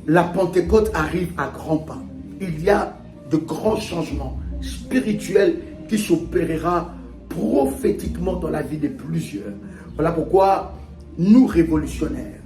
La Pentecôte arrive à grands pas. Il y a de grands changements spirituels qui s'opérera prophétiquement dans la vie de plusieurs. Voilà pourquoi nous, révolutionnaires,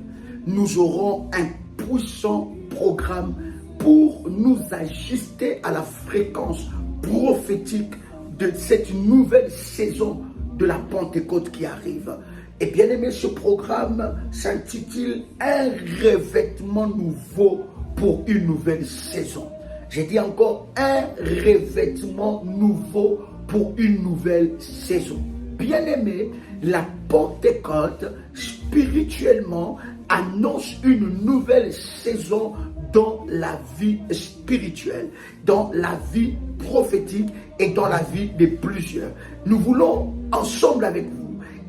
nous aurons un puissant programme pour nous ajuster à la fréquence prophétique de cette nouvelle saison de la Pentecôte qui arrive. Et bien aimé, ce programme s'intitule « Un revêtement nouveau pour une nouvelle saison ». J'ai dit encore « Un revêtement nouveau pour une nouvelle saison ». Bien aimé, la Pentecôte, spirituellement, annonce une nouvelle saison dans la vie spirituelle, dans la vie prophétique et dans la vie de plusieurs. Nous voulons, ensemble avec vous,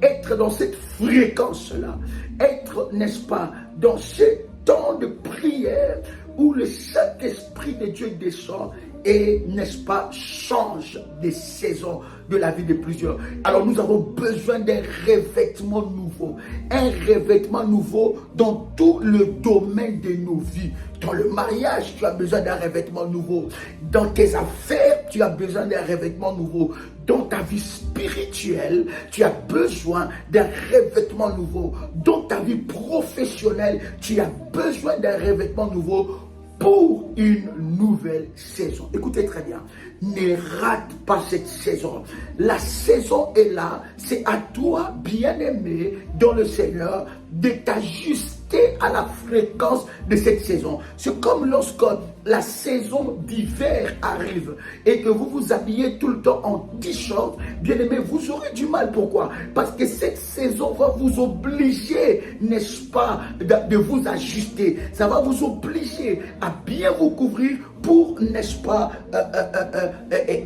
être dans cette fréquence-là, être, n'est-ce pas, dans ce temps de prière où le Saint-Esprit de Dieu descend et, n'est-ce pas, change des saisons de la vie de plusieurs. Alors nous avons besoin d'un revêtement nouveau. Un revêtement nouveau dans tout le domaine de nos vies. Dans le mariage, tu as besoin d'un revêtement nouveau. Dans tes affaires, tu as besoin d'un revêtement nouveau. Dans ta vie spirituelle, tu as besoin d'un revêtement nouveau. Dans ta vie professionnelle, tu as besoin d'un revêtement nouveau pour une nouvelle saison. Écoutez très bien, ne rate pas cette saison. La saison est là, c'est à toi, bien-aimé dans le Seigneur, de t'ajuster à la fréquence de cette saison. C'est comme lorsque la saison d'hiver arrive et que vous vous habillez tout le temps en t-shirt, bien-aimé, vous aurez du mal. Pourquoi? Parce que cette saison va vous obliger, n'est-ce pas, de vous ajuster. Ça va vous obliger à bien vous couvrir pour, n'est-ce pas,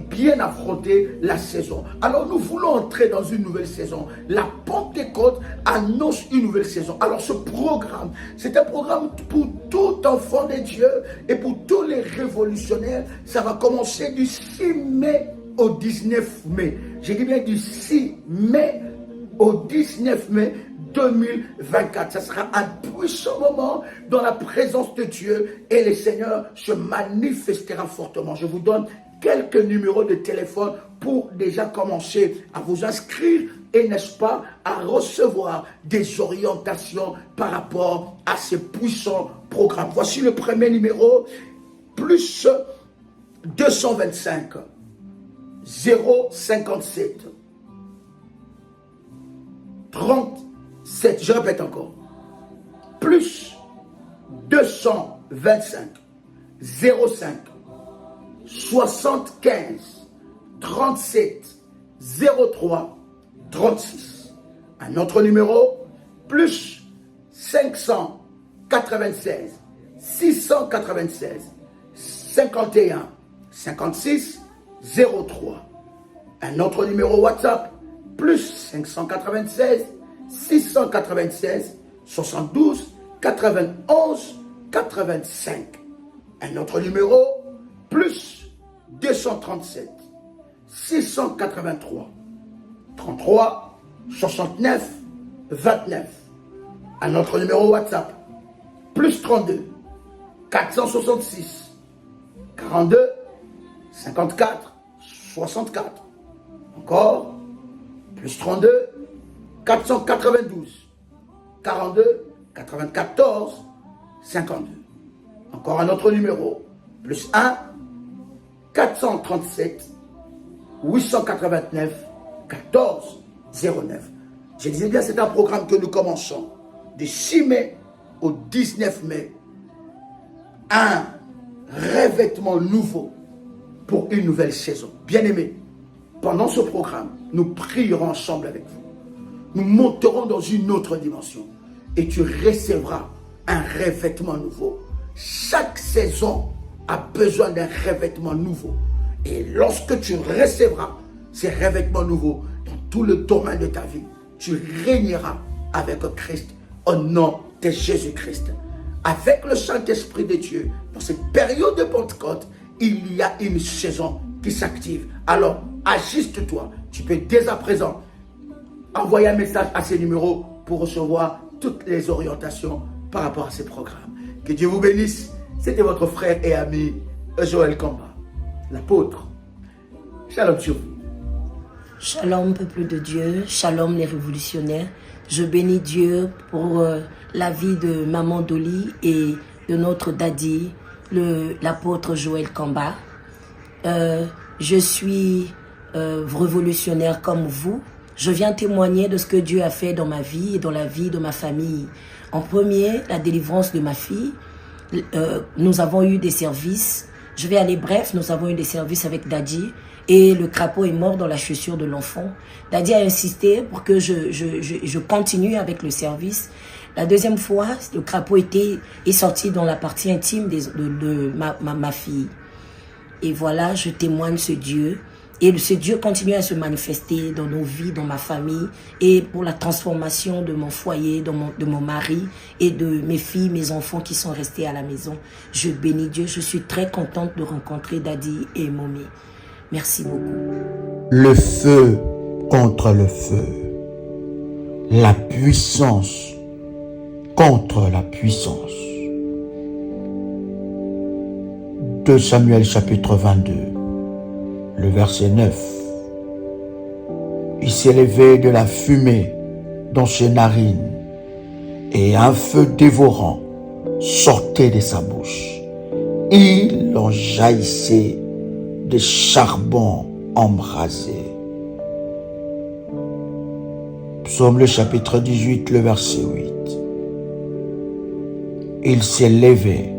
bien affronter la saison. Alors nous voulons entrer dans une nouvelle saison. La Pentecôte annonce une nouvelle saison. Alors ce programme, c'est un programme pour tout enfant de Dieu et pour tous les révolutionnaires. Ça va commencer du 6 mai au 19 mai. Je dis bien du 6 mai au 19 mai 2024. Ça sera un puissant moment dans la présence de Dieu et le Seigneur se manifestera fortement. Je vous donne quelques numéros de téléphone pour déjà commencer à vous inscrire et, n'est-ce pas, à recevoir des orientations par rapport à ces puissants programmes. Voici le premier numéro, plus 225 057 37, je répète encore, plus 225 05 75 37 03 36. Un autre numéro, plus 596 696 51 56 03. Un autre numéro WhatsApp, plus 596 696 72 91 85. Un autre numéro, plus 237 683 33 69 29. Un autre numéro WhatsApp, plus 32 466 42 54 64. Encore, plus 32 492 42 94 52. Encore un autre numéro, plus 1 437 889 14 09. Je disais bien, c'est un programme que nous commençons du 6 mai au 19 mai. Un revêtement nouveau pour une nouvelle saison. Bien-aimés, pendant ce programme, nous prierons ensemble avec vous. Nous monterons dans une autre dimension et tu recevras un revêtement nouveau. Chaque saison a besoin d'un revêtement nouveau. Et lorsque tu recevras ces revêtements nouveaux dans tout le domaine de ta vie, tu régneras avec Christ au nom de Jésus-Christ. Avec le Saint-Esprit de Dieu, dans cette période de Pentecôte, il y a une saison qui s'active. Alors, ajuste-toi. Tu peux dès à présent envoyer un message à ces numéros pour recevoir toutes les orientations par rapport à ces programmes. Que Dieu vous bénisse C'était votre frère et ami Joël Kamba, l'apôtre. Shalom sur vous. Shalom peuple de Dieu, shalom les révolutionnaires. Je bénis Dieu pour la vie de Maman Dolly et de notre daddy, l'apôtre Joël Kamba. Je suis révolutionnaire comme vous. Je viens témoigner de ce que Dieu a fait dans ma vie et dans la vie de ma famille. En premier, la délivrance de ma fille. Nous avons eu des services. Je vais aller bref, nous avons eu des services avec Daddy et le crapaud est mort dans la chaussure de l'enfant. Daddy a insisté pour que je continue avec le service. La deuxième fois, le crapaud est sorti dans la partie intime de ma fille. Et voilà, je témoigne ce Dieu. Et ce Dieu continue à se manifester dans nos vies, dans ma famille, et pour la transformation de mon foyer, de mon mari, et de mes filles, mes enfants qui sont restés à la maison. Je bénis Dieu, je suis très contente de rencontrer Daddy et Mommy. Merci beaucoup. Le feu contre le feu. La puissance contre la puissance. 2 Samuel chapitre 22. Le verset 9. Il s'élevait de la fumée dans ses narines et un feu dévorant sortait de sa bouche. Il en jaillissait des charbons embrasés. Psaume le chapitre 18, le verset 8. Il s'élevait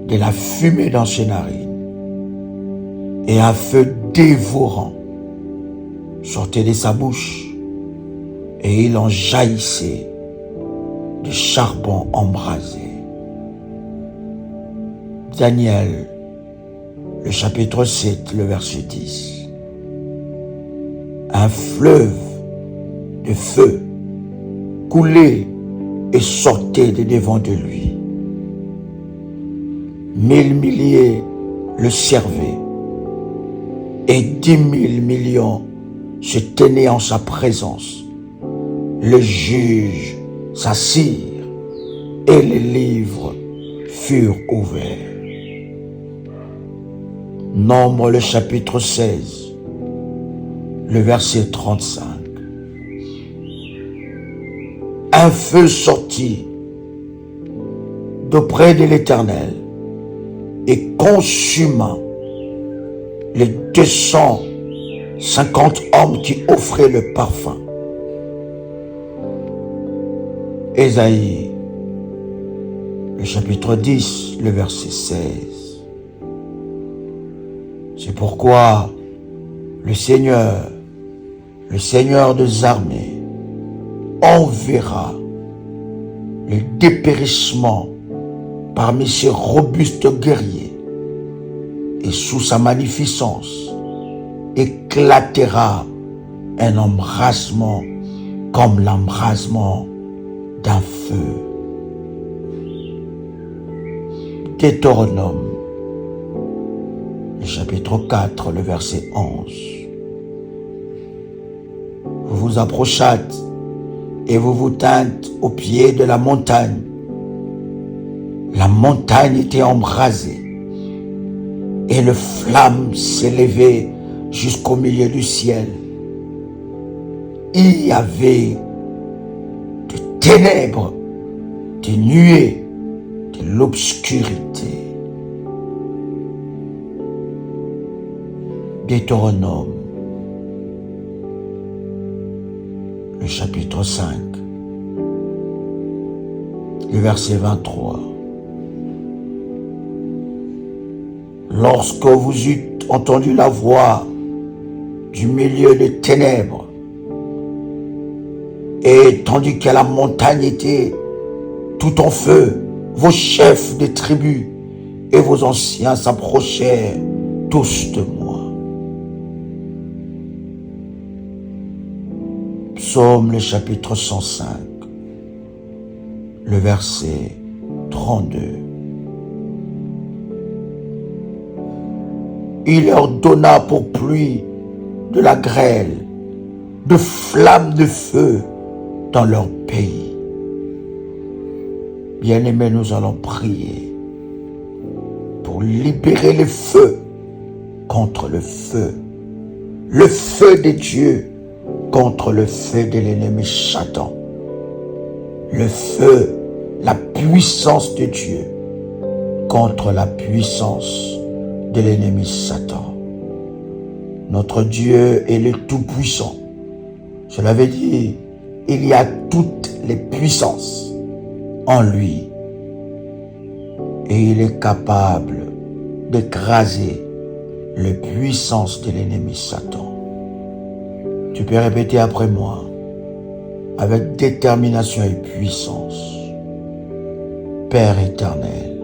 de la fumée dans ses narines et un feu dévorant sortait de sa bouche, et il en jaillissait de charbon embrasé. Daniel, le chapitre 7, le verset 10. Un fleuve de feu coulait et sortait de devant de lui. 1000 milliers le servaient, et 10 000 millions se tenaient en sa présence. Le juge s'assit et les livres furent ouverts. Nombre le chapitre 16, le verset 35. Un feu sortit d'auprès de l'Éternel et consuma les 250 hommes qui offraient le parfum. Ésaïe, le chapitre 10, le verset 16. C'est pourquoi le Seigneur des armées, enverra le dépérissement parmi ces robustes guerriers, et sous sa magnificence éclatera un embrasement comme l'embrasement d'un feu. Deutéronome, le chapitre 4, le verset 11. Vous vous approchâtes et vous vous tîntes au pied de la montagne. La montagne était embrasée et les flammes s'élevaient jusqu'au milieu du ciel. Il y avait des ténèbres, des nuées, de l'obscurité. Deutéronome, le chapitre 5, le verset 23. Lorsque vous eûtes entendu la voix du milieu des ténèbres, et tandis que la montagne était tout en feu, vos chefs de tribus et vos anciens s'approchèrent tous de moi. Psaume le chapitre 105, le verset 32. Il leur donna pour pluie de la grêle, de flammes de feu dans leur pays. Bien-aimés, nous allons prier pour libérer le feu contre le feu de Dieu contre le feu de l'ennemi Satan. Le feu, la puissance de Dieu contre la puissance de l'ennemi Satan. Notre Dieu est le Tout-Puissant. Cela veut dire il y a toutes les puissances en lui. Et il est capable d'écraser les puissances de l'ennemi Satan. Tu peux répéter après moi avec détermination et puissance. Père éternel,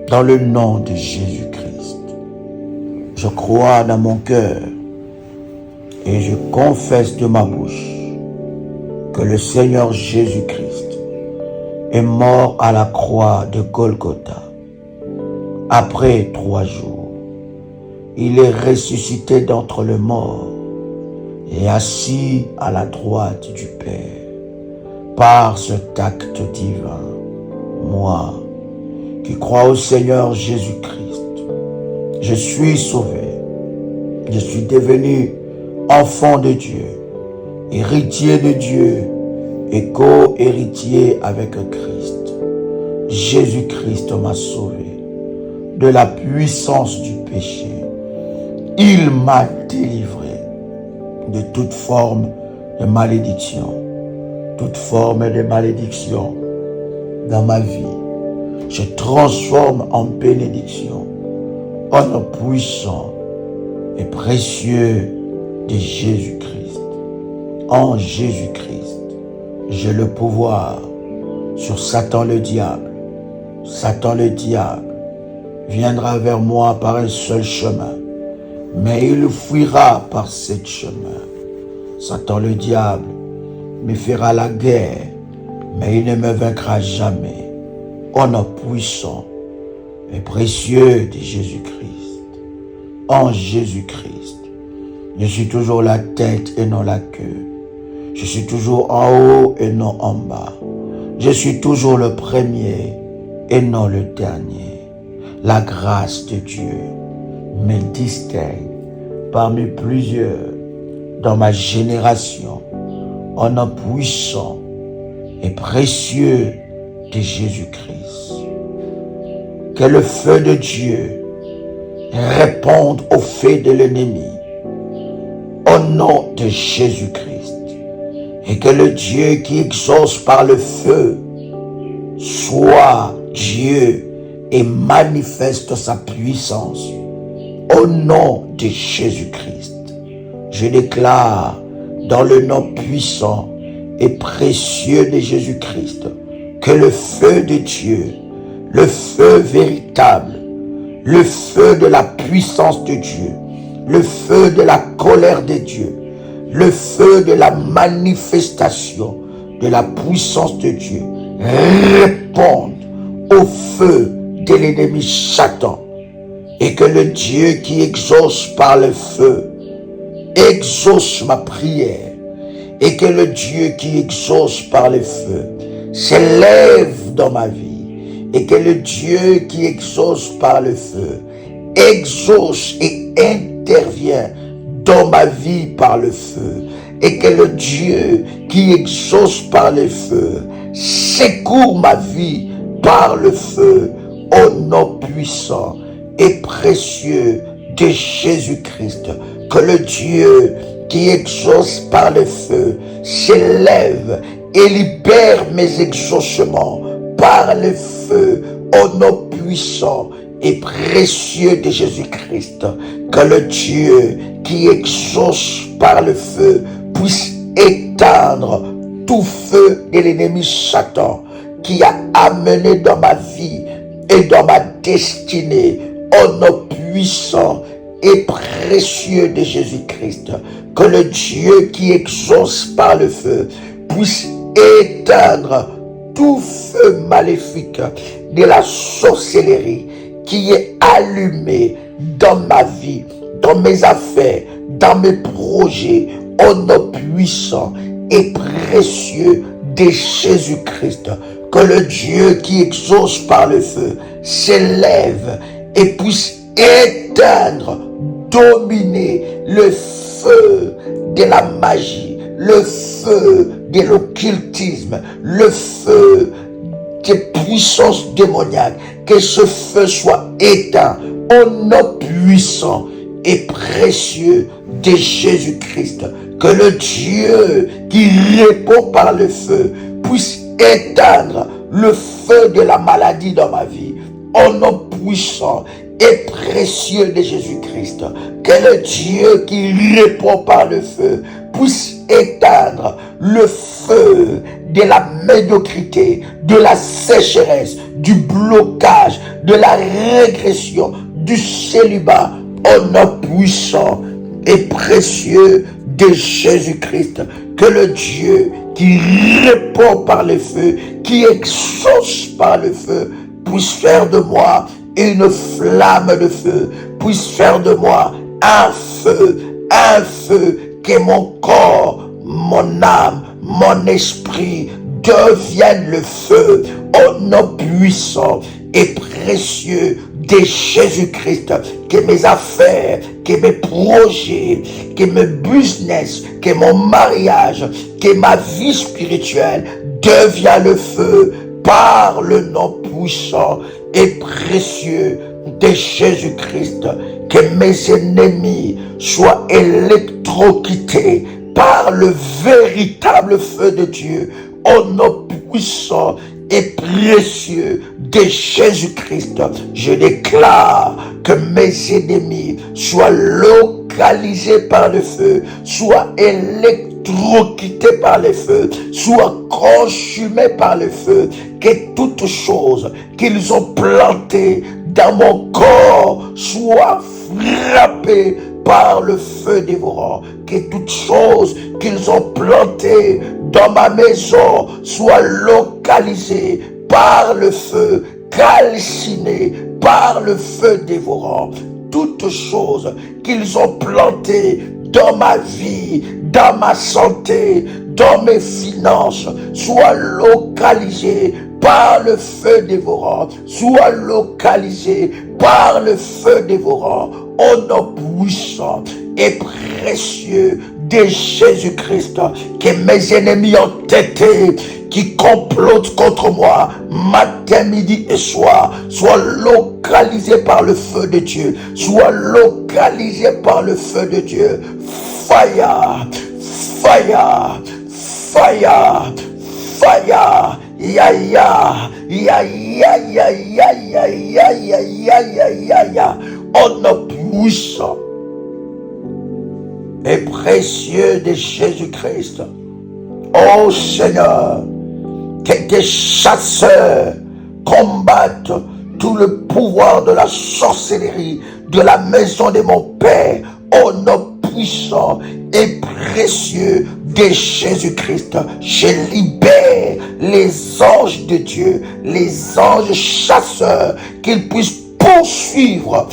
dans le nom de Jésus-Christ, je crois dans mon cœur et je confesse de ma bouche que le Seigneur Jésus-Christ est mort à la croix de Golgotha. Après 3 jours, il est ressuscité d'entre les morts et assis à la droite du Père. Par cet acte divin, moi, qui crois au Seigneur Jésus-Christ, je suis sauvé. Je suis devenu enfant de Dieu, héritier de Dieu et co-héritier avec Christ. Jésus-Christ m'a sauvé de la puissance du péché. Il m'a délivré de toute forme de malédiction. Toute forme de malédiction dans ma vie, je transforme en bénédiction, au nom puissant et précieux de Jésus-Christ. En Jésus-Christ, j'ai le pouvoir sur Satan le diable. Satan le diable viendra vers moi par un seul chemin, mais il fuira par 7 chemins. Satan le diable me fera la guerre, mais il ne me vaincra jamais. Au nom puissant et précieux de Jésus-Christ. En Jésus-Christ, je suis toujours la tête et non la queue. Je suis toujours en haut et non en bas. Je suis toujours le premier et non le dernier. La grâce de Dieu me distingue parmi plusieurs dans ma génération. Au nom puissant et précieux de Jésus-Christ. Que le feu de Dieu réponde au feu de l'ennemi. Au nom de Jésus-Christ. Et que le Dieu qui exauce par le feu soit Dieu et manifeste sa puissance. Au nom de Jésus-Christ. Je déclare dans le nom puissant et précieux de Jésus-Christ, que le feu de Dieu, le feu véritable, le feu de la puissance de Dieu, le feu de la colère de Dieu, le feu de la manifestation de la puissance de Dieu, réponde au feu de l'ennemi Satan, et que le Dieu qui exauce par le feu exauce ma prière, et que le Dieu qui exauce par le feu s'élève dans ma vie, et que le Dieu qui exauce par le feu exauce et intervient dans ma vie par le feu, et que le Dieu qui exauce par le feu secoue ma vie par le feu, au nom puissant et précieux de Jésus-Christ. Que le Dieu qui exauce par le feu s'élève et libère mes exaucements par le feu, au nom puissant et précieux de Jésus-Christ. Que le Dieu qui exauce par le feu puisse éteindre tout feu de l'ennemi Satan qui a amené dans ma vie et dans ma destinée, au nom puissant et précieux de Jésus-Christ. Que le Dieu qui exauce par le feu puisse éteindre tout feu maléfique de la sorcellerie qui est allumé dans ma vie, dans mes affaires, dans mes projets, au nom puissant et précieux de Jésus-Christ. que le Dieu qui exauce par le feu s'élève et puisse éteindre, dominer le feu de la magie, le feu de l'occultisme, le feu des puissances démoniaques. Que ce feu soit éteint au nom puissant et précieux de Jésus-Christ. Que le Dieu qui répond par le feu puisse éteindre le feu de la maladie dans ma vie. Au nom puissant et précieux de Jésus-Christ. Que le Dieu qui répond par le feu puisse éteindre le feu de la médiocrité, de la sécheresse, du blocage, de la régression, du célibat, au nom puissant et précieux de Jésus-Christ. Que le Dieu qui répond par le feu, qui exauce par le feu, puisse faire de moi une flamme de feu, puisse faire de moi un feu, que mon corps, mon âme, mon esprit deviennent le feu, au nom puissant et précieux de Jésus-Christ. Que mes affaires, que mes projets, que mes business, que mon mariage, que ma vie spirituelle deviennent le feu par le nom puissant et précieux de Jésus-Christ. Que mes ennemis soient électrocutés par le véritable feu de Dieu, au nom puissant et précieux de Jésus-Christ. Je déclare que mes ennemis soient localisés par le feu, soient électrocutés par le feu, soient consumés par le feu. Que toute chose qu'ils ont plantée dans mon corps soit frappée par le feu dévorant. Que toute chose qu'ils ont plantée dans ma maison soit localisée par le feu, calcinée par le feu dévorant. Toutes choses qu'ils ont plantées dans ma vie, dans ma santé, dans mes finances, soient localisées par le feu dévorant, soit localisé par le feu dévorant, au nom puissant et précieux de Jésus-Christ. Que mes ennemis entêtés qui complotent contre moi matin, midi et soir soient localisés par le feu de Dieu, soient localisés par le feu de Dieu. Fire, fire, fire, fire. Ya ya ya ya ya ya ya ya ya ya ya ya ya, au nom puissant et précieux de Jésus-Christ. Oh Seigneur, que tes chasseurs combattent tout le pouvoir de la sorcellerie de la maison de mon Père, au nom puissant et précieux de Jésus-Christ. Je libère les anges de Dieu, les anges chasseurs, qu'ils puissent poursuivre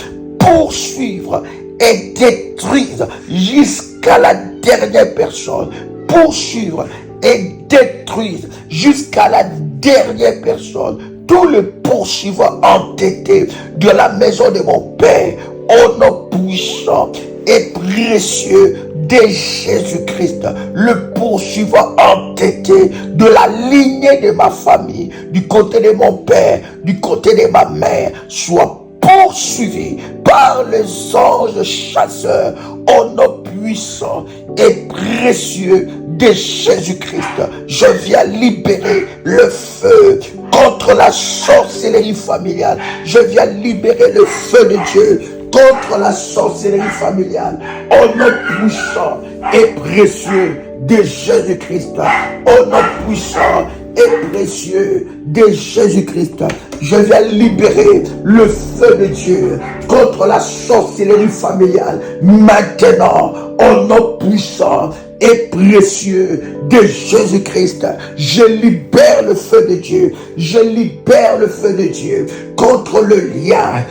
et détruire jusqu'à la dernière personne. Poursuivre et détruire jusqu'à la dernière personne tous les poursuivants entêtés de la maison de mon Père, au nom puissant et précieux de Jésus-Christ. Le poursuivant entêté de la lignée de ma famille, du côté de mon père, du côté de ma mère, soit poursuivi par les anges chasseurs, au nom puissant et précieux de Jésus-Christ. Je viens libérer le feu contre la sorcellerie familiale. Je viens libérer le feu de Dieu contre la sorcellerie familiale, au nom puissant et précieux de Jésus-Christ. Au nom puissant et précieux de Jésus-Christ, je viens libérer le feu de Dieu contre la sorcellerie familiale. Maintenant, au nom puissant et précieux de Jésus-Christ, je libère le feu de Dieu. Je libère le feu de Dieu contre le lien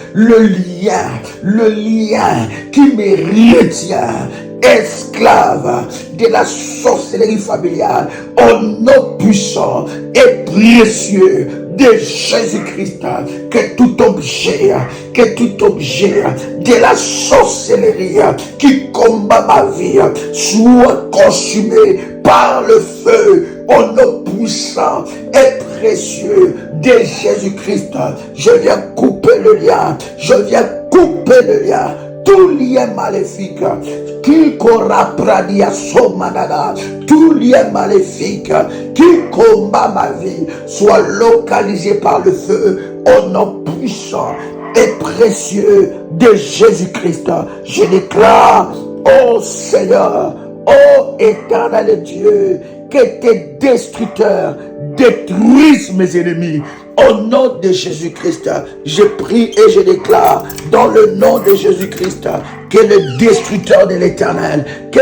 qui me retient, esclave de la sorcellerie familiale, au nom puissant et précieux de Jésus-Christ, que tout objet de la sorcellerie qui combat ma vie soit consumé par le feu, au nom puissant et précieux de Jésus-Christ. Je viens couper le lien, tout lien maléfique, tout lien maléfique qui combat ma vie soit localisé par le feu, au nom puissant et précieux de Jésus-Christ. Je déclare, ô Seigneur, ô éternel Dieu, que tes destructeurs détruisent mes ennemis. Au nom de Jésus-Christ, je prie et je déclare dans le nom de Jésus-Christ que le destructeur de l'Éternel, que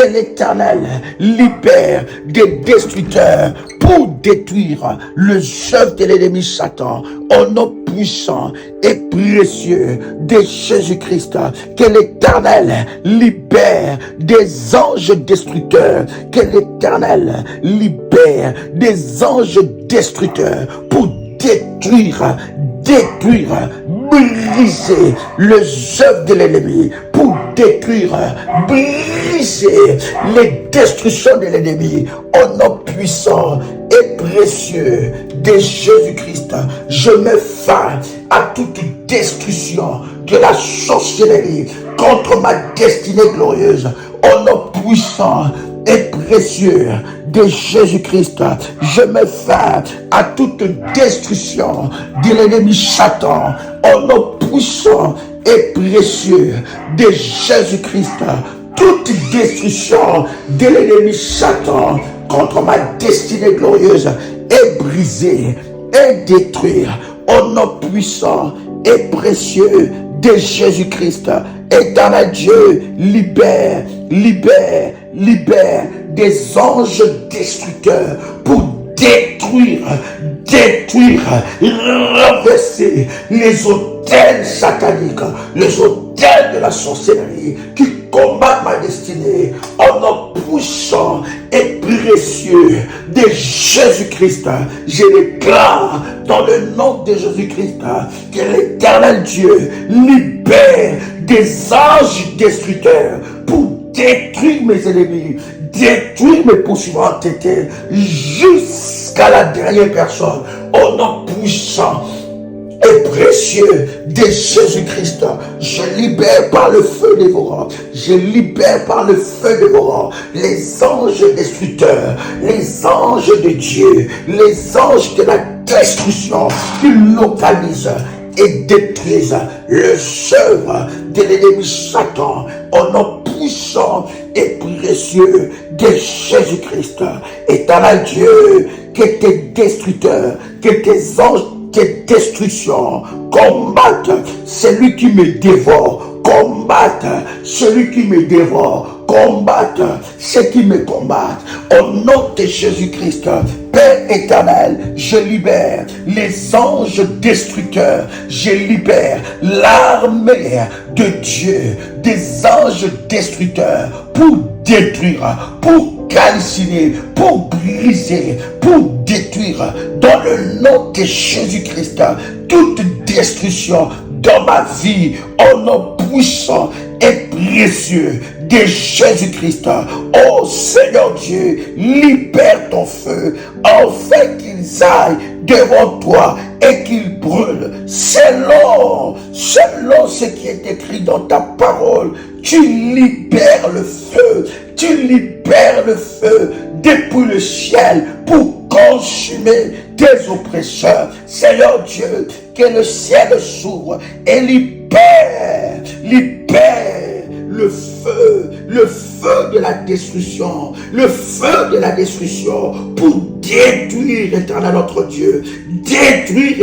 l'Éternel libère des destructeurs pour détruire le œuvre de l'ennemi Satan. Au nom puissant et précieux de Jésus-Christ, que l'Éternel libère des anges destructeurs, que l'Éternel libère des anges destructeurs pour détruire, briser le œuvre de l'ennemi, pour détruire, briser les destructions de l'ennemi. Au nom puissant et précieux de Jésus-Christ, je mets fin à toute destruction de la sorcellerie contre ma destinée glorieuse. Au nom puissant et précieux de Jésus-Christ, je mets fin à toute destruction de l'ennemi Satan. Au nom puissant et précieux de Jésus-Christ, toute destruction de l'ennemi Satan contre ma destinée glorieuse est brisée et détruite. Au nom puissant et précieux de Jésus-Christ. Éternel Dieu, libère des anges destructeurs pour détruire, renverser les autels sataniques, les autels de la sorcellerie qui combattent ma destinée. Au nom puissant et précieux de Jésus-Christ, je déclare dans le nom de Jésus-Christ que l'Éternel Dieu libère des anges destructeurs pour détruire mes ennemis, détruire mes poursuivants tétés jusqu'à la dernière personne. Au nom puissant et précieux de Jésus-Christ, je libère par le feu dévorant, les anges destructeurs, les anges de Dieu, les anges de la destruction qui localisent et détruisent l'œuvre de l'ennemi Satan. Au nom puissant et précieux de Jésus-Christ. Éternel Dieu, que tes destructeurs, que tes anges de destruction combattent celui qui me dévore, combattent celui qui me dévore, combattent ceux qui me combattent. Au nom de Jésus-Christ, Père éternel, je libère les anges destructeurs, je libère l'armée de Dieu, des anges destructeurs pour détruire, pour calciner, pour briser, pour détruire dans le nom de Jésus-Christ toute destruction dans ma vie, au nom puissant et précieux de Jésus-Christ. Oh Seigneur Dieu, libère ton feu afin qu'ils aillent devant toi et qu'ils brûlent selon ce qui est écrit dans ta parole. Tu libères le feu depuis le ciel pour consumer tes oppresseurs. Seigneur Dieu, que le ciel s'ouvre et libère le feu de la destruction, pour détruire, éternel notre Dieu, détruire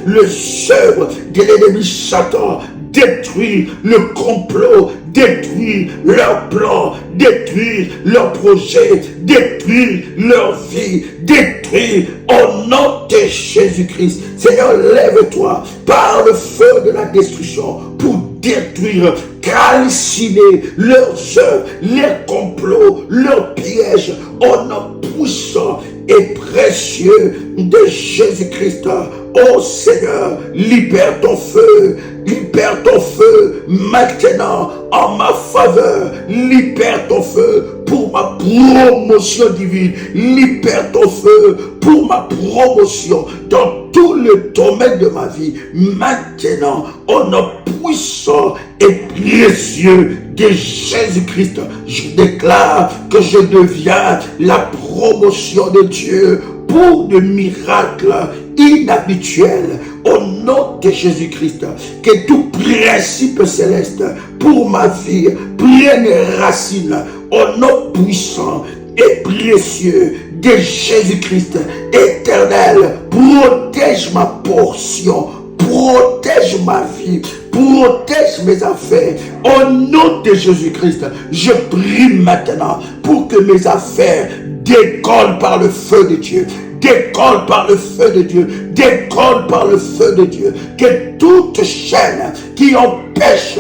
le œuvre de l'ennemi Satan, détruire le complot, détruire leur plan, détruire leur projet, détruire leur vie, détruire au nom de Jésus-Christ. Seigneur, lève-toi par le feu de la destruction pour détruire, calciner leurs œuvres, leurs complots, leurs pièges, au nom puissant et précieux de Jésus-Christ. Oh Seigneur, libère ton feu maintenant en ma faveur, libère ton feu pour ma promotion divine, libère ton feu pour ma promotion dans tous les domaines de ma vie, maintenant, au nom puissant et précieux de Jésus-Christ, je déclare que je deviens la promotion de Dieu pour de miracles inhabituels au nom de Jésus-Christ. Que tout principe céleste pour ma vie prenne racine au nom puissant et précieux de Jésus-Christ. Éternel, protège ma portion, protège ma vie, protège mes affaires. Au nom de Jésus-Christ, je prie maintenant pour que mes affaires décollent par le feu de Dieu. Décolle par le feu de Dieu, décolle par le feu de Dieu, que toute chaîne qui empêche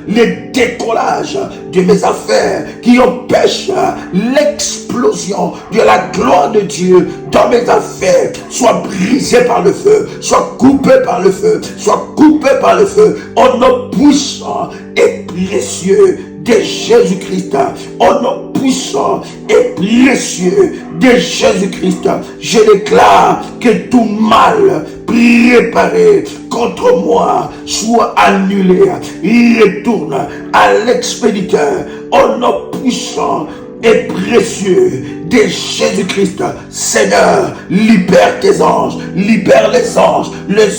le décollage de mes affaires, qui empêche l'explosion de la gloire de Dieu dans mes affaires, soit brisée par le feu, soit coupée par le feu, soit coupée par le feu, au nom puissant et précieux de Jésus-Christ, au nom puissant et précieux de Jésus-Christ, je déclare que tout mal préparé contre moi soit annulé, il retourne à l'expéditeur, au nom puissant et précieux de Jésus-Christ. Seigneur, libère tes anges, libère les anges les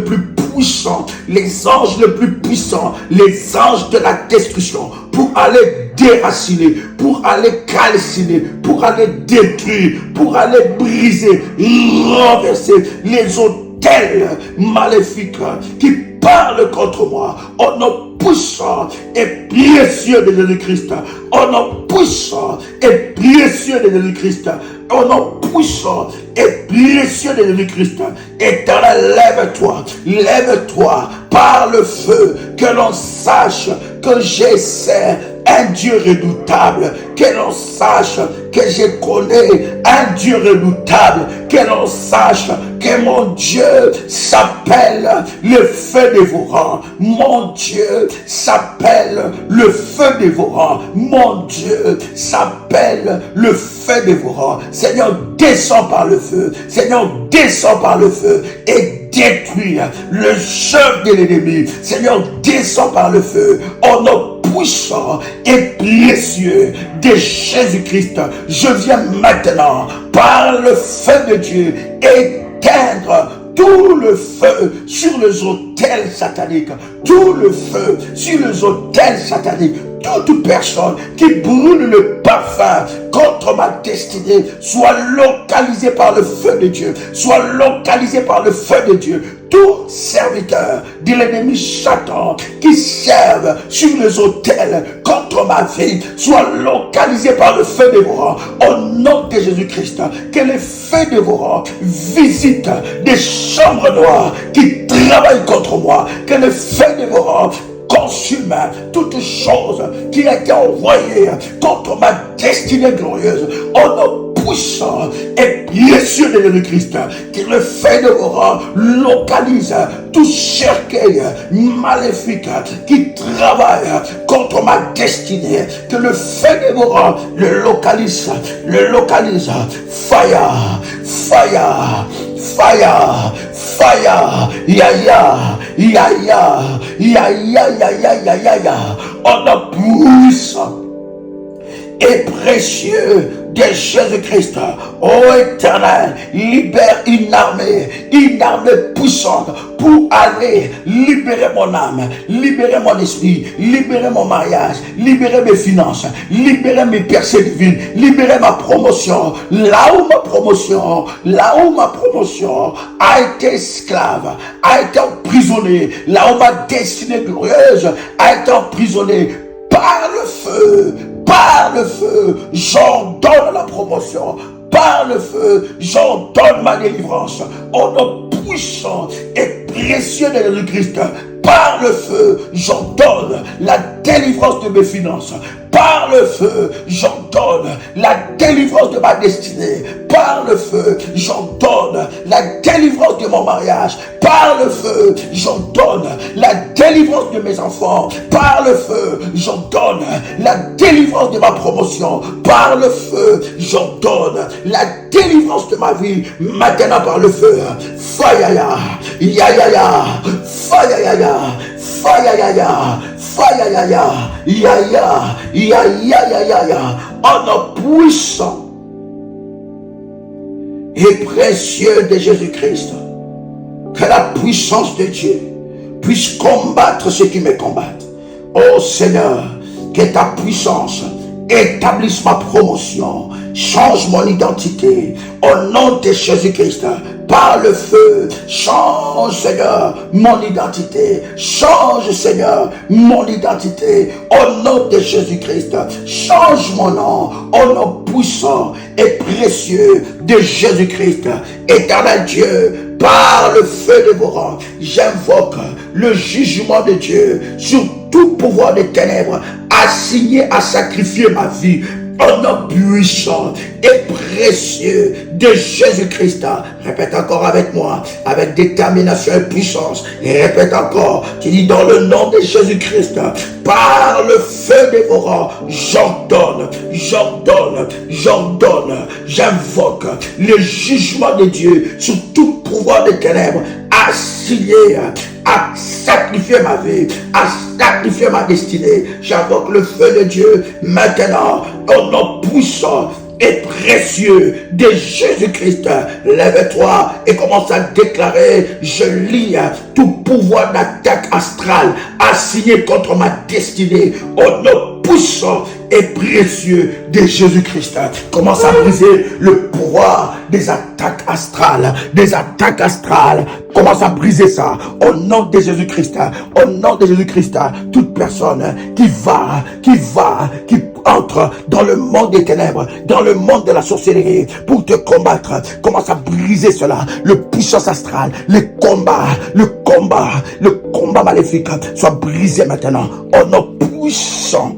plus puissants, les anges les plus puissants, les anges de la destruction, pour aller déraciner, pour aller calciner, pour aller détruire, pour aller briser, renverser les autels maléfiques qui parlent contre moi, au nom puissant et précieux de Jésus-Christ, au nom puissant et précieux de Jésus-Christ, au nom puissant et précieux de Jésus-Christ. Éternel, lève-toi par le feu, que l'on sache que j'essaie un Dieu redoutable, que l'on sache que je connais un Dieu redoutable, que l'on sache que mon Dieu s'appelle le feu dévorant, mon Dieu s'appelle le feu dévorant, mon Dieu s'appelle le feu dévorant. Seigneur, descends par le feu, Seigneur, descends par le feu et détruis le chef de l'ennemi. Seigneur, descends par le feu, au nom puissant et précieux de Jésus-Christ. Je viens maintenant par le feu de Dieu éteindre tout le feu sur les autels sataniques, tout le feu sur les autels sataniques. Toute personne qui brûle le parfum contre ma destinée soit localisée par le feu de Dieu, soit localisée par le feu de Dieu. Tout serviteur de l'ennemi Satan qui serve sur les autels contre ma vie soit localisé par le feu dévorant. Au nom de Jésus-Christ, que le feu dévorant visite des chambres noires qui travaillent contre moi, que le feu dévorant consume toute chose qui a été envoyée contre ma destinée glorieuse, au nom puissant et précieux de Jésus-Christ. Que le feu dévorant localise tout cercueil maléfique qui travaille contre ma destinée. Que le feu dévorant le localise. Fire, fire, fire, fire, on a puissant et précieux de Jésus-Christ. Ô Éternel, libère une armée puissante pour aller libérer mon âme, libérer mon esprit, libérer mon mariage, libérer mes finances, libérer mes percées divines, libérer ma promotion, là où ma promotion a été esclave, a été emprisonnée, là où ma destinée glorieuse a été emprisonnée par le feu. Par le feu, j'ordonne la promotion. Par le feu, j'ordonne ma délivrance. Au nom puissant et précieux de Jésus-Christ. Par le feu, j'ordonne la délivrance de mes finances. Par le feu, j'ordonne la délivrance de ma destinée. Par le feu, j'ordonne la délivrance de mon mariage. Par le feu, j'ordonne la délivrance de mes enfants. Par le feu, j'ordonne la délivrance de ma promotion. Par le feu, j'ordonne la délivrance de ma vie. Maintenant par le feu. Fayaya, ya ya ya, fayaya, fayaya, fayaya, ya ya, ya ya ya ya ya. En nom puissant et précieux de Jésus-Christ, que la puissance de Dieu puisse combattre ceux qui me combattent. Oh Seigneur, que ta puissance établisse ma promotion, change mon identité, au nom de Jésus-Christ, par le feu, change Seigneur mon identité, change Seigneur mon identité, au nom de Jésus-Christ, change mon nom, au nom puissant et précieux de Jésus-Christ. Éternel Dieu, par le feu de vos rangs, j'invoque le jugement de Dieu sur tout pouvoir des ténèbres assigné à sacrifier ma vie. Au nom puissant et précieux de Jésus-Christ. Répète encore avec moi, avec détermination et puissance. Et répète encore, tu dis dans le nom de Jésus-Christ, par le feu dévorant, j'ordonne, j'invoque le jugement de Dieu sur tout pouvoir des ténèbres assigné à sacrifier ma vie, à sacrifier ma destinée. J'invoque le feu de Dieu maintenant, au nom puissant et précieux de Jésus-Christ. Lève-toi et commence à déclarer, je lis tout pouvoir d'attaque astrale assigné contre ma destinée, au nom puissant et précieux de Jésus-Christ. Commence à briser le pouvoir des attaques astrales, Commence à briser ça au nom de Jésus-Christ. Au nom de Jésus-Christ, toute personne qui entre dans le monde des ténèbres, dans le monde de la sorcellerie pour te combattre, commence à briser cela. Le puissance astrale, le combat maléfique soit brisé maintenant au nom puissant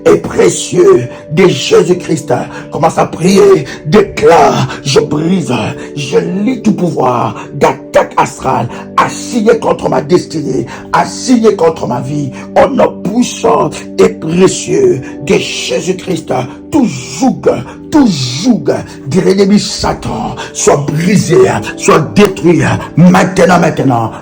et précieux de Jésus-Christ. Commence à prier, déclare, je brise, je lis tout pouvoir d'attaque astrale assigné contre ma destinée, assigné contre ma vie, au nom puissant et précieux de Jésus-Christ. Tout joug de l'ennemi Satan soit brisé, soit détruit maintenant,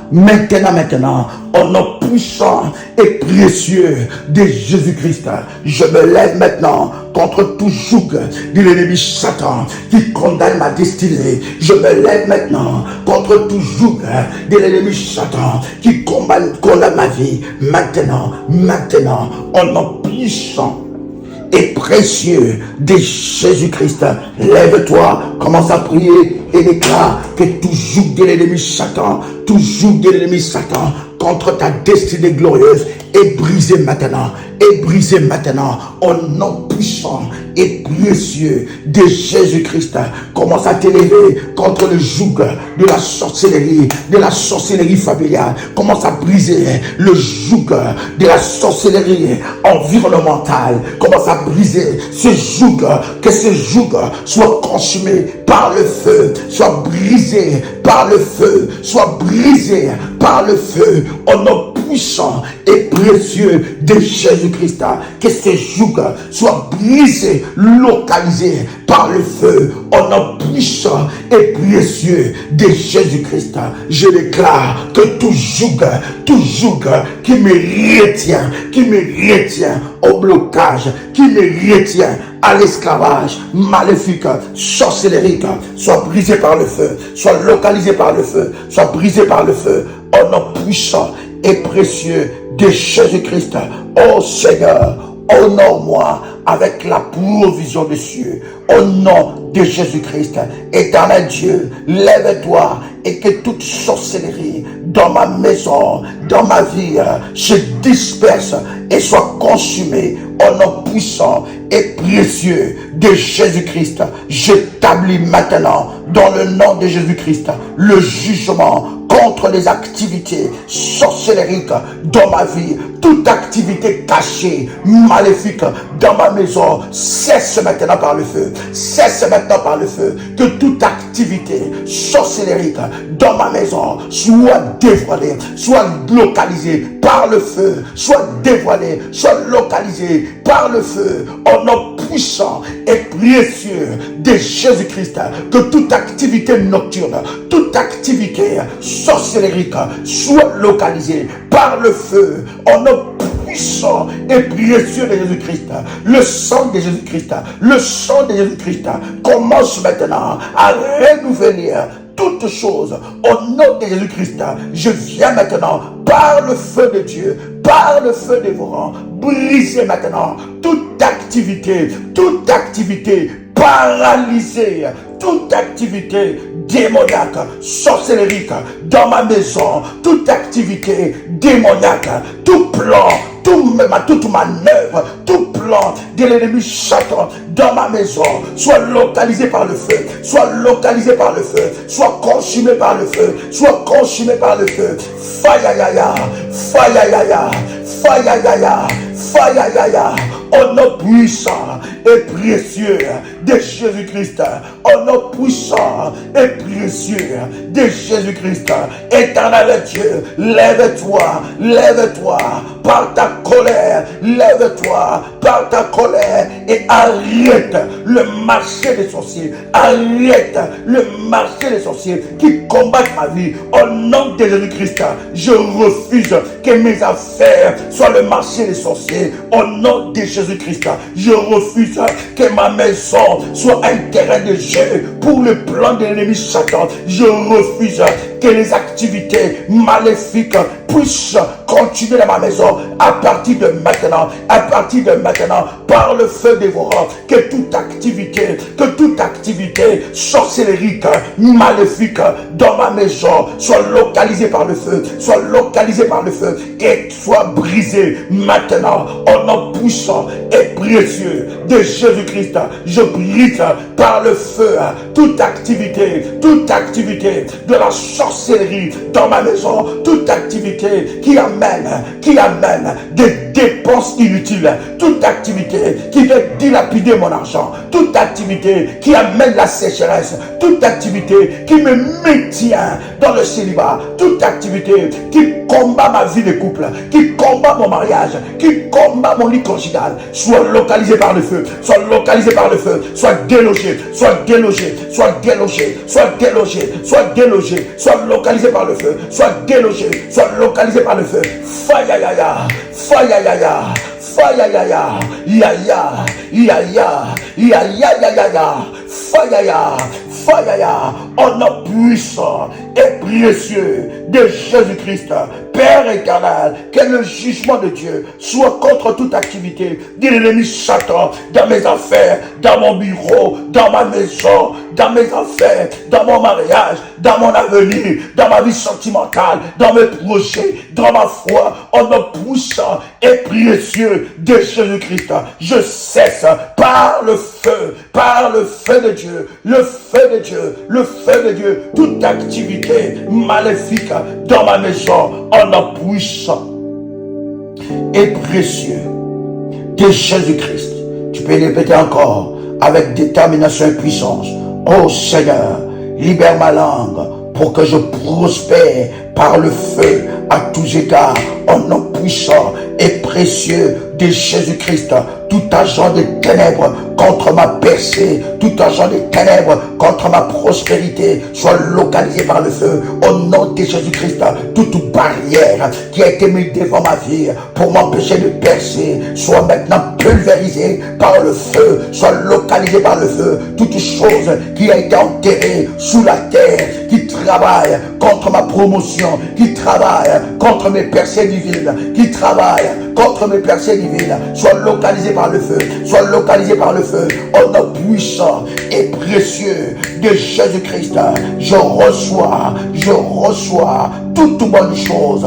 au nom puissant et précieux de Jésus-Christ. Je me lève maintenant contre tout joug de l'ennemi Satan qui condamne ma destinée. Je me lève maintenant contre tout joug de l'ennemi Satan qui condamne ma vie. Maintenant, au nom puissant et précieux de Jésus-Christ. Lève-toi, commence à prier et déclare que tout joug de l'ennemi Satan, contre ta destinée glorieuse est brisé maintenant, au nom puissant et précieux de Jésus-Christ. Commence à t'élever contre le joug de la sorcellerie familiale. Commence à briser le joug de la sorcellerie environnementale. Commence à briser ce joug, que ce joug soit consumé par le feu, soit brisé par le feu, au nom puissant et précieux de Jésus-Christ. Que ce joug soit brisé, localisé par le feu, au nom puissant et précieux de Jésus-Christ. Je déclare que tout joug qui me retient au blocage, qui me retient à l'esclavage maléfique, sorcellerique, soit brisé par le feu, soit localisé par le feu, soit brisé par le feu, au nom puissant et précieux de Jésus-Christ. Oh Seigneur, honore-moi avec la provision des cieux, au nom de Jésus-Christ. Éternel Dieu, lève-toi et que toute sorcellerie dans ma maison, dans ma vie, se disperse et soit consumée au nom puissant et précieux de Jésus-Christ, j'établis maintenant, dans le nom de Jésus-Christ, le jugement contre les activités sorcellériques dans ma vie. Toute activité cachée, maléfique dans ma maison, cesse maintenant par le feu. Cesse maintenant par le feu. Que toute activité sorcellérique dans ma maison soit dévoilée, soit localisée par le feu, soit dévoilée, soit localisée par le feu. Au nom puissant et précieux de Jésus-Christ, que toute activité nocturne, toute activité sorcellérique soit localisée par le feu. Au nom puissant et précieux de Jésus-Christ, le sang de Jésus-Christ, le sang de Jésus-Christ commence maintenant à renouveler toutes choses au nom de Jésus-Christ. Je viens maintenant par le feu de Dieu, par le feu dévorant, briser maintenant toute activité paralysée, toute activité démoniaque, sorcellérique dans ma maison, toute activité démoniaque, tout plan, toute manœuvre, tout plan de l'ennemi Satan dans ma maison, soit localisé par le feu, soit localisé par le feu, soit consumé par le feu, soit consumé par le feu. Fayayaya, fayayaya, fayayaya, fayayaya, au nom puissant et précieux de Jésus-Christ, au nom puissant et précieux de Jésus-Christ. Éternel Dieu, lève-toi, lève-toi par ta colère, lève-toi par ta colère et arrête le marché des sorciers, arrête le marché des sorciers qui combattent ma vie. Au nom de Jésus-Christ, je refuse que mes affaires soient le marché des sorciers. Au nom de Jésus-Christ, je refuse que ma maison soit un terrain de jeu pour le plan de l'ennemi Satan. Je refuse que les activités maléfiques puissent continuer dans ma maison à partir de maintenant, par le feu dévorant. Que toute activité sorcellérique, maléfique dans ma maison soit localisée par le feu, soit localisée par le feu et soit brisée maintenant au nom puissant et précieux de Jésus-Christ. Je brise par le feu toute activité de la sorcellerie dans ma maison, toute activité qui amène des dépenses inutiles, toute activité qui fait dilapider mon argent, toute activité qui amène la sécheresse, toute activité qui me maintient dans le célibat, toute activité qui combat ma vie de couple, qui combat mon mariage, qui combat mon lit conjugal, soit localisé par le feu, soit localisé par le feu, soit délogé, soit délogé, soit délogé, soit délogé, soit délogé, soit localisé par le feu, soit délogé, soit localisé par le feu. Fayayaya, fayayaya, fayayaya, yaya, yaya, yaya, fayaya, fayaya, au nom puissant et précieux de Jésus-Christ. Père éternel, que le jugement de Dieu soit contre toute activité de l'ennemi Satan dans mes affaires, dans mon bureau, dans ma maison, dans mes affaires, dans mon mariage, dans mon avenir, dans ma vie sentimentale, dans mes projets, dans ma foi, au nom puissant et précieux de Jésus-Christ. Je cesse par le feu de Dieu, le feu de Dieu, le feu de Dieu, toute activité maléfique dans ma maison, au nom puissant et précieux de Jésus-Christ. Tu peux répéter encore avec détermination et puissance. Oh Seigneur, libère ma langue pour que je prospère par le feu à tous égards, au nom puissant et précieux de Jésus-Christ. Tout agent des ténèbres contre ma percée, tout agent des ténèbres contre ma prospérité soit localisé par le feu au nom de Jésus-Christ. Toute barrière qui a été mise devant ma vie pour m'empêcher de percer soit maintenant pulvérisée par le feu, soit localisée par le feu. Toute chose qui a été enterrée sous la terre, qui travaille contre ma promotion, qui travaille contre mes percées divines, qui travaille contre mes percées divines, soit localisée par le feu, soit localisée par le feu, au nom puissant et précieux de Jésus-Christ. Je reçois toute bonne chose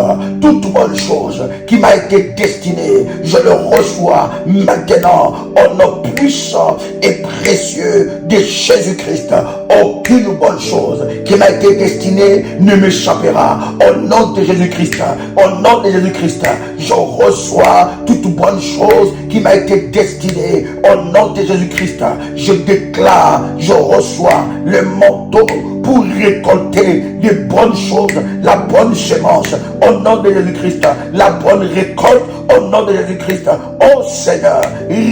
qui m'a été destinée, je le reçois maintenant au nom puissant et précieux de Jésus-Christ. Aucune bonne chose qui m'a été destinée ne m'échappera. Au nom de Jésus-Christ, au nom de Jésus-Christ, je reçois toute bonne chose qui m'a été destinée. Au nom de Jésus-Christ, je déclare, je reçois le manteau pour récolter les bonnes choses, la bonne semence. Au nom de Jésus-Christ, la bonne récolte. Au nom de Jésus-Christ, oh Seigneur,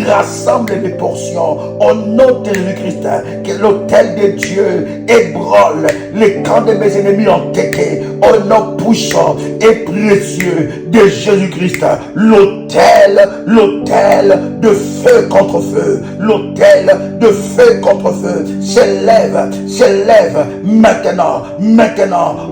rassemble les portions. Au nom de Jésus-Christ, que l'autel de Dieu ébranle les camps de mes ennemis entêtés. Au nom puissant et précieux de Jésus-Christ, l'autel de feu contre feu, l'autel de feu contre feu s'élève maintenant,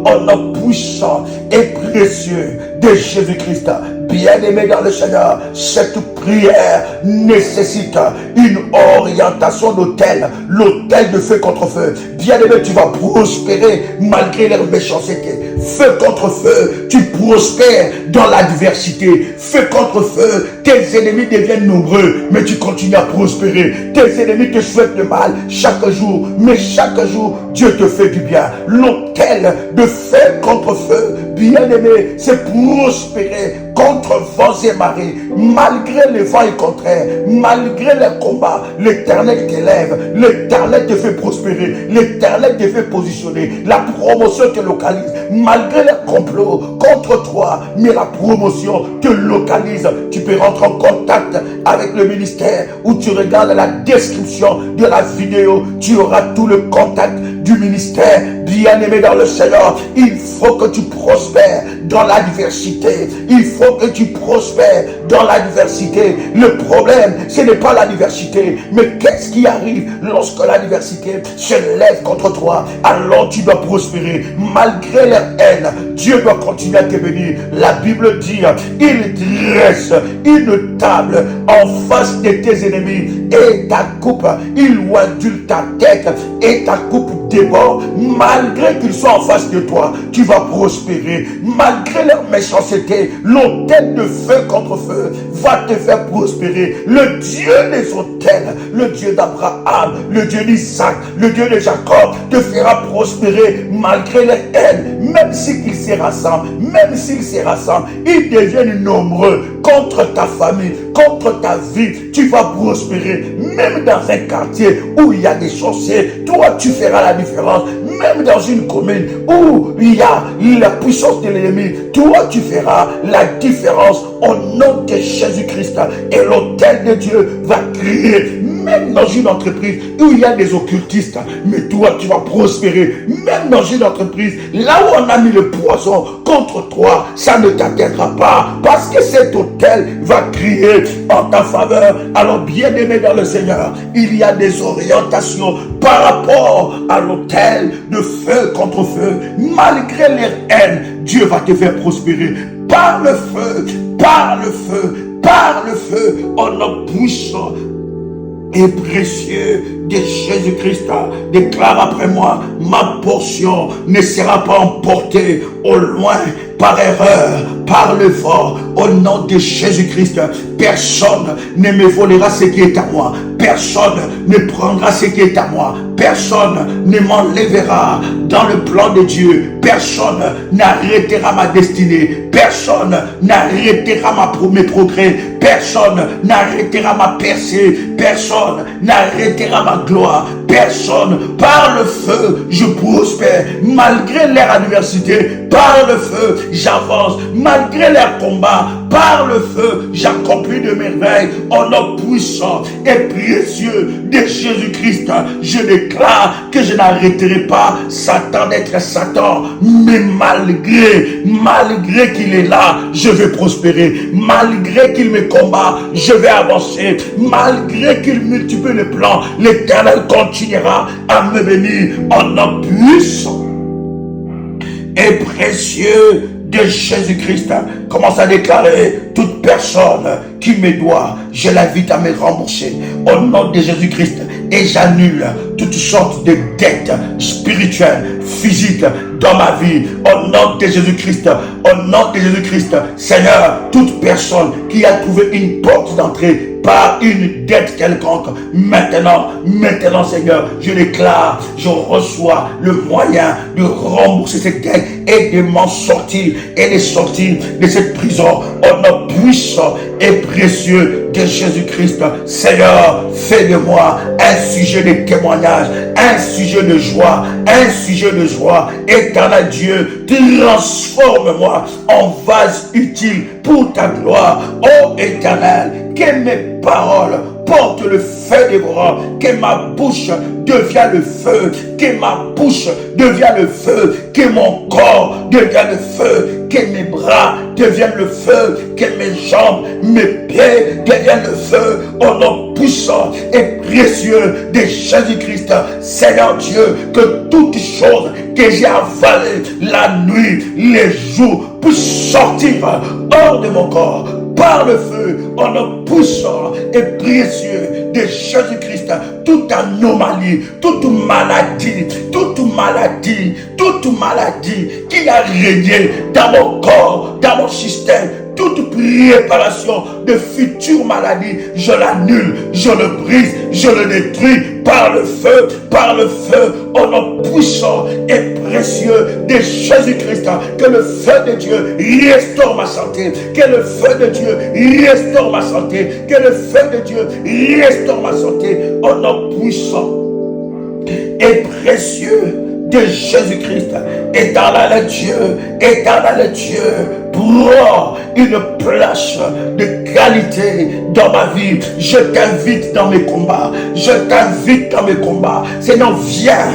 au nom puissant et précieux de Jésus-Christ. Bien-aimé dans le Seigneur, cette prière nécessite une orientation d'autel, l'autel de feu contre feu. Bien-aimé, tu vas prospérer malgré les méchancetés. Feu contre feu, tu prospères dans l'adversité. Feu contre feu, tes ennemis deviennent nombreux, mais tu continues à prospérer. Tes ennemis te souhaitent le mal chaque jour, mais chaque jour, Dieu te fait du bien. L'autel de feu contre feu, bien-aimé, c'est prospérer contre vents et marées, malgré les vents et contraires, malgré les combats. L'Éternel t'élève, l'Éternel te fait prospérer, l'Éternel te fait positionner, la promotion te localise, malgré les complots contre toi, mais la promotion te localise. Tu peux rentrer en contact avec le ministère, où tu regardes la description de la vidéo, tu auras tout le contact du ministère. Bien-aimé dans le Seigneur, il faut que tu prospères dans l'adversité. Il faut que tu prospères dans l'adversité. Le problème, ce n'est pas l'adversité, mais qu'est-ce qui arrive lorsque l'adversité se lève contre toi? Alors tu dois prospérer. Malgré leur haine, Dieu doit continuer à te bénir. La Bible dit, il dresse une table en face de tes ennemis, et ta coupe, il oindule ta tête, et ta coupe déborde. Malgré qu'ils soient en face de toi, tu vas prospérer. Malgré leur méchanceté, l'autel de feu contre feu va te faire prospérer. Le Dieu des autels, le Dieu d'Abraham, le Dieu d'Isaac, le Dieu de Jacob te fera prospérer malgré les haines. Même s'ils se rassemblent, ils deviennent nombreux contre ta famille, contre ta vie, tu vas prospérer. Même dans un quartier où il y a des sorciers, toi tu feras la différence. Même dans une commune où il y a la puissance de l'ennemi, toi tu feras la différence au nom de Jésus-Christ. Et l'autel de Dieu va crier. Même dans une entreprise où il y a des occultistes, mais toi tu vas prospérer. Même dans une entreprise, là où on a mis le poison contre toi, ça ne t'atteindra pas, parce que cet autel va crier en ta faveur. Alors bien-aimé dans le Seigneur, il y a des orientations par rapport à l'autel de feu contre feu. Malgré les haines, Dieu va te faire prospérer par le feu, au nom puissant et précieux de Jésus-Christ. Déclare après moi, ma portion ne sera pas emportée au loin par erreur, par le vent. Au nom de Jésus-Christ, personne ne me volera ce qui est à moi. Personne ne prendra ce qui est à moi. Personne ne m'enlèvera dans le plan de Dieu. Personne n'arrêtera ma destinée. Personne n'arrêtera mes progrès. Personne n'arrêtera ma percée. Personne n'arrêtera ma gloire. Personne. Par le feu, je prospère. Malgré leur adversité, par le feu, j'avance. Malgré leur combat, par le feu, j'accomplis de merveilles. Au nom puissant et précieux de Jésus-Christ, je déclare que je n'arrêterai pas Satan d'être Satan. Mais malgré qu'il est là, je vais prospérer. Malgré qu'il me combat, je vais avancer. Malgré qu'il multiplie les plans, l'Éternel continuera à me bénir. En nom puissant et précieux de Jésus-Christ, commence à déclarer: toute personne qui me doit, je l'invite à me rembourser au nom de Jésus-Christ, et j'annule toutes sortes de dettes spirituelles, physiques, dans ma vie. Au nom de Jésus-Christ, au nom de Jésus-Christ, Seigneur, toute personne qui a trouvé une porte d'entrée par une dette quelconque, maintenant, Seigneur, je déclare, je reçois le moyen de rembourser cette dette et de m'en sortir et de sortir de cette prison au nom puissant et précieux de Jésus-Christ. Seigneur, fais de moi un sujet de témoignage, un sujet de joie, Éternel Dieu, transforme-moi en vase utile pour ta gloire. Ô Éternel, que mes paroles portent le feu dévorant, que ma bouche devient le feu, que ma bouche devient le feu, que mon corps devient le feu, que mes bras deviennent le feu, que mes jambes, mes pieds deviennent le feu, au nom puissant et précieux de Jésus-Christ. Seigneur Dieu, que toutes choses que j'ai avalées la nuit, les jours, puissent sortir hors de mon corps, par le feu, en nom puissant et précieux de Jésus-Christ. Toute anomalie, toute maladie qui a régné dans mon corps, dans mon système, toute préparation de futures maladies, je l'annule, je le brise, je le détruis par le feu, au nom puissant et précieux de Jésus-Christ. Que le feu de Dieu restaure ma santé, que le feu de Dieu restaure ma santé, que le feu de Dieu restaure ma santé, au nom puissant et précieux de Jésus-Christ. Éternel Dieu, prends une place de qualité dans ma vie. Je t'invite dans mes combats. Seigneur, viens,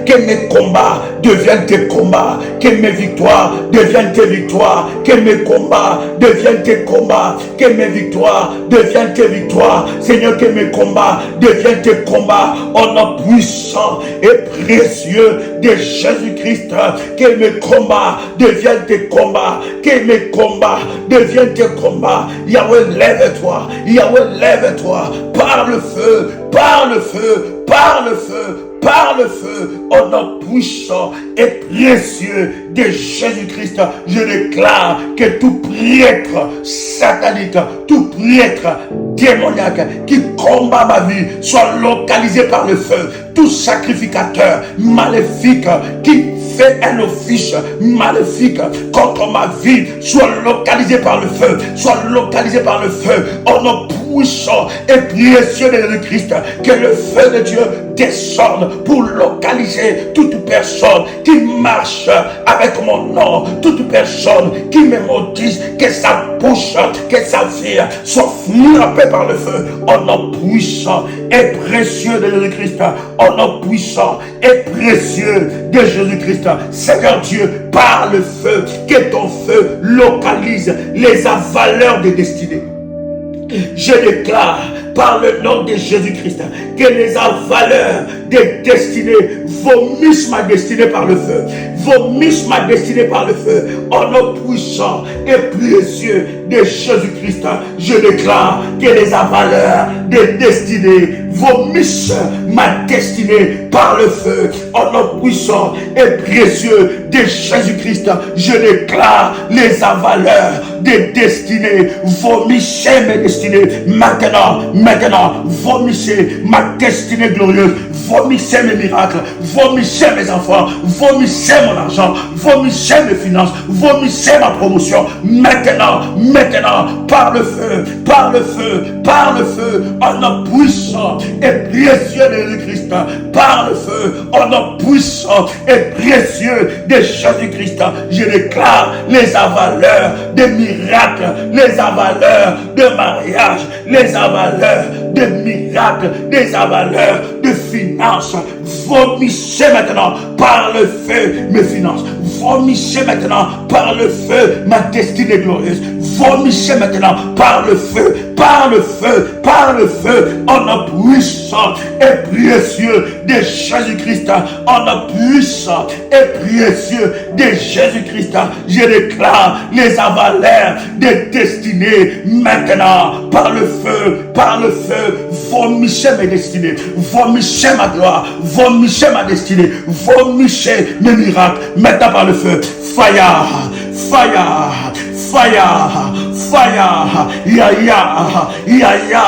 que mes combats deviennent tes combats, que mes victoires deviennent tes victoires, que mes combats deviennent tes combats, que mes victoires deviennent tes victoires. Seigneur, que mes combats deviennent tes combats, au nom puissant et précieux de Jésus-Christ. Que mes combats deviennent tes combats, que mes combats deviennent tes combats. Yahweh, lève-toi, par le feu, au nom puissant et précieux de Jésus-Christ. Je déclare que tout prêtre satanique, tout prêtre démoniaque qui combat ma vie soit localisé par le feu. Tout sacrificateur maléfique qui fait un office maléfique contre ma vie soit localisé par le feu, au nom puissant et précieux de Jésus-Christ. Que le feu de Dieu descende pour localiser toute personne qui marche avec mon nom, toute personne qui me maudisse, que sa bouche, que sa vie soit frappée par le feu, au nom puissant et précieux de Jésus-Christ, au nom puissant et précieux de Jésus-Christ. Seigneur Dieu, par le feu, que ton feu localise les avaleurs de destinée. Je déclare par le nom de Jésus-Christ que les avaleurs de destinée vomissent ma destinée par le feu, au nom puissant et précieux de Jésus-Christ. Je déclare que les avaleurs de destinée vomissent ma destinée par le feu, au nom puissant et précieux de Jésus-Christ. Je déclare les avaleurs de destinée vomissez mes destinées maintenant, vomissez ma destinée glorieuse, vomissez mes miracles, vomissez mes enfants, vomissez mon argent, vomissez mes finances, vomissez ma promotion maintenant, par le feu, au nom puissant et précieux de Jésus-Christ, par le feu, au nom puissant et précieux de Jésus-Christ. Je déclare les avaleurs de miracles, les avaleurs de mariage, les avaleurs de miracles, des avaleurs de finances, vomissez maintenant par le feu mes finances, vomissez maintenant par le feu ma destinée glorieuse, vomissez maintenant par le feu, par le feu, en le puissant et précieux de Jésus-Christ, en le puissant et précieux de Jésus-Christ, je déclare les avaleurs des destinées maintenant, par le feu, vomissez mes destinées, vomissez ma gloire, vomissez ma destinée, vomissez mes miracles, maintenant par le feu, fire, fire, fire, fire, ya ya, ya ya,